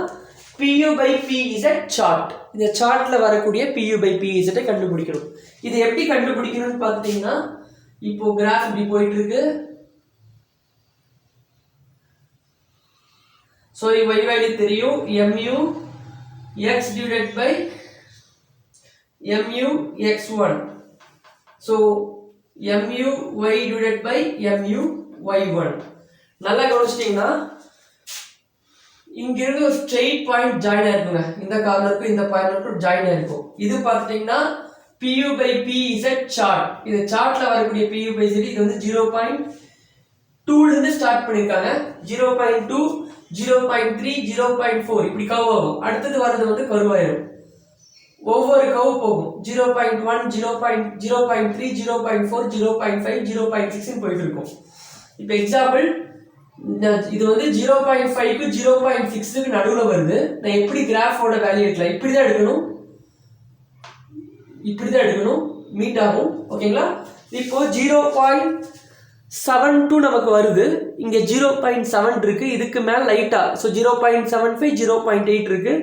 PU by PZ சார்ட். இந்த சார்ட்ல வரக்கூடிய PU by PZ கண்டுபிடிக்கணும். இது எப்படி கண்டுபிடிக்கணும்னு பார்த்துட்டீங்கன்னா இப்போ கிராஃப் இப்படி போயிட்டு இருக்கு. சோ y வேல்யூ தெரியும் MUX divided by MUX1. So MUY divided by MUY1. நல்லா கவனிச்சிட்டீங்கன்னா இங்க இருந்து ஒரு ஸ்ட்ரெயிட் பாயிண்ட் ஜாயின் ஆயிருக்குங்க. இந்த கார்னருக்கு இந்த பாயிண்ட்க்கு ஜாயின் ஆயிருக்கும். இது பார்த்துட்டீங்கன்னா PU by PZ சார்ட். இந்த சார்ட்ல வரக்கூடிய PU by Z இது வந்து 0.2 ல இருந்து ஸ்டார்ட் பண்ணிருக்காங்க. 0.2 0.3 0.4 இப்படி கர்வ் ஆகும். அடுத்து வரது வந்து கர்வ் ஆயிரும். ஒவ்வொரு கர்வ் போகும். 0.1 0.3 0.4 0.5 0.6 ன்னு போயிட்டு இருக்கும். இப்போ எக்ஸாம்பிள் இது வந்து 0.5 க்கு 0.6 க்கு நடுவுல வருது. நான் எப்படி கிராஃபோட வேல்யூ எடுக்கலாம்? இப்படி தான் எடுக்கணும் மீட் ஆகும். ஓகேங்களா? இப்போ 0.72 நமக்கு வருது. இங்க 0.7 இருக்கு. இதுக்கு மேல லைட்டா சோ 0.75 0.8 இருக்கு.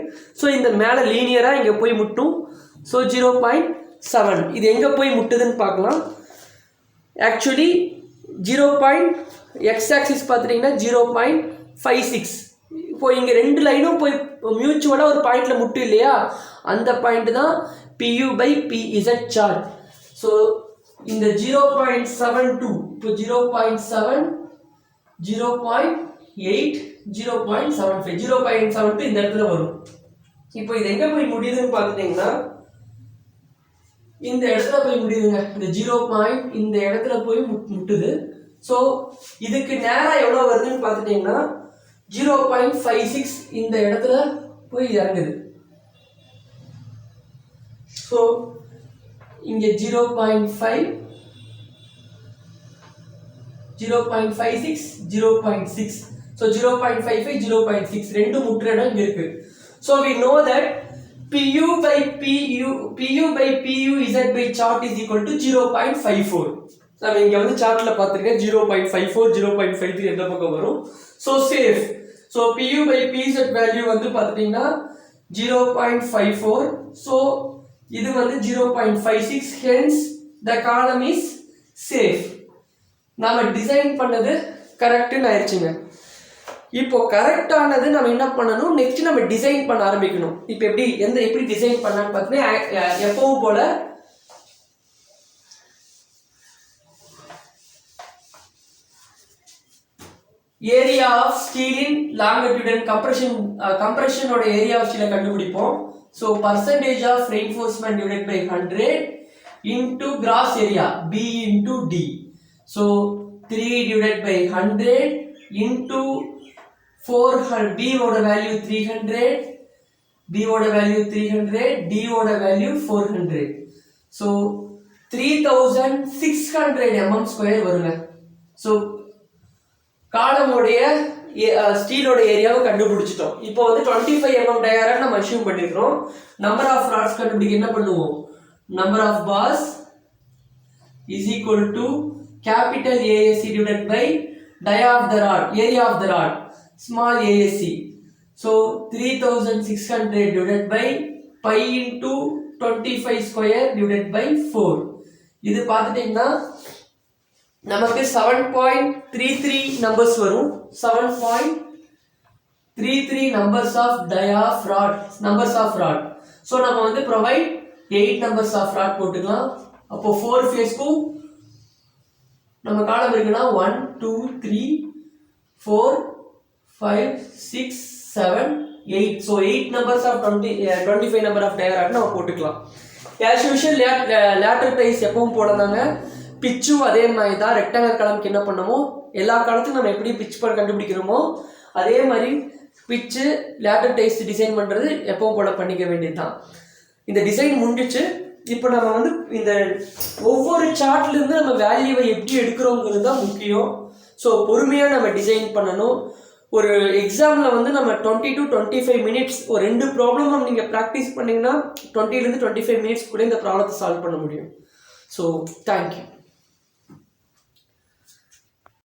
சோ இந்த மேல லீனியரா இங்க போய் முட்டும். சோ 0.7 இது எங்க போய் முட்டுதுன்னு பார்க்கலாம். ஆக்சுவலி 0. x axis பார்த்துட்டீங்கன்னா 0.56. இப்போ இங்க ரெண்டு லைனும் போய் மியூச்சுவலா ஒரு பாயிண்ட்ல முட்டு இல்லையா? அந்த பாயிண்ட் தான் PU by PZ chart. So இந்த 0.72 இப்போ 0.7 0.8 0.75 0.72 இந்த இடத்துல வரும். இப்போ இது எங்க போய் முடியுதுன்னு பார்த்துட்டீங்கன்னா இந்த இடத்துல போய் முடியுதுங்க. இந்த 0. இந்த இடத்துல போய் முட்டுது. ஸோ இதுக்கு நேராக எவ்வளோ வருதுன்னு பார்த்துட்டீங்கன்னா 0.56 இந்த இடத்துல போய் இறங்குது. ஸோ இங்கே 0.5 0.56 0.6. So 0.55 0.6 ரெண்டு முற்ற இடம் இங்க இருக்கு. So we know that PU by PU Z by chart is equal to 0.54. நம்ம இங்க வந்து சார்ட்ல பாத்துருக்கேன் 0.54 0.53 எந்த பக்கம் வரும். So safe. So PU by PZ value வந்து பாத்தீங்கன்னா 0.54. So இது வந்து 0.56. Hence the column is safe. நாம டிசைன் பண்ணது கரெக்ட்னு ஆயிடுச்சுங்க. இப்போ கரெக்டானது நம்ம என்ன பண்ணணும், நெக்ஸ்ட் நம்ம டிசைன் பண்ண ஆரம்பிக்கணும். இப்போ எப்படி டிசைன் பண்ணலாம்னு பார்த்தீங்கன்னா எப்பவும் போல ஏரியா ஆஃப் ஸ்டீலின் லாங்கிடியூட் அண்ட் கம்ப்ரெஷனோட ஏரியா ஆஃப் ஸ்டீலை கண்டுபிடிப்போம். So percentage of reinforcement divided by 100 into gross area B into D. So 3 divided by 100 into 400. B oda value 300, B oda value 300, D oda value 400. So 3600 mm square வருங்க. So காலம் உடைய ஸ்டீலோட ஏரியாவை கண்டுபிடிச்சிட்டோம். இப்போ வந்து 25 mm டயாகிராம் நம்ம அஸ்யூம் பண்ணிக்கிறோம். நம்பர் ஆஃப் ராட்ஸ் கண்டுபிடிக்க என்ன பண்ணுவோம், number of bars is equal to capital ASC divided by dia of the rod, area of the rod, small ASC. So 3600 divided by pi into 25 square divided by 4. இது பார்த்துட்டீங்கன்னா நமக்கு 7.33 numbers வரும். 7.33 numbers of dia of rod, numbers of rod. So நம்ம வந்து provide 8 numbers of rod போட்டுக்கலாம். அப்போ 4 phase க்கு நம்ம காலம் இருக்குன்னா 1 2 3 4 5 6 7 8. So 8 numbers of 25 number of diagram நம்ம போட்டுக்கலாம். As usual lateral ties எப்பவும் போடுறாங்க. பிச்சும் அதே மாதிரி தான். ரெக்டாங்கல் காலம்க்கு என்ன பண்ணுமோ எல்லா காலத்துக்கும் நம்ம எப்படி பிட்ச் பண்ண கண்டுபிடிக்கிறோமோ அதே மாதிரி பிச்சு லேட்டர் டைஸ் டிசைன் பண்ணுறது எப்பவும் போல பண்ணிக்க வேண்டியது தான். இந்த டிசைன் முடிஞ்சிச்சு. இப்போ நம்ம வந்து இந்த ஒவ்வொரு சார்ட்லேருந்து நம்ம வேல்யூவை எப்படி எடுக்கிறோங்கிறது தான் முக்கியம். ஸோ பொறுமையாக நம்ம டிசைன் பண்ணணும். ஒரு எக்ஸாமில் வந்து நம்ம 20 to 25 minutes ஒரு 2 ப்ராப்ளமும் நீங்கள் ப்ராக்டிஸ் பண்ணிங்கன்னா 20 to 25 minutes கூட இந்த ப்ராப்ளத்தை சால்வ் பண்ண முடியும். So thank you.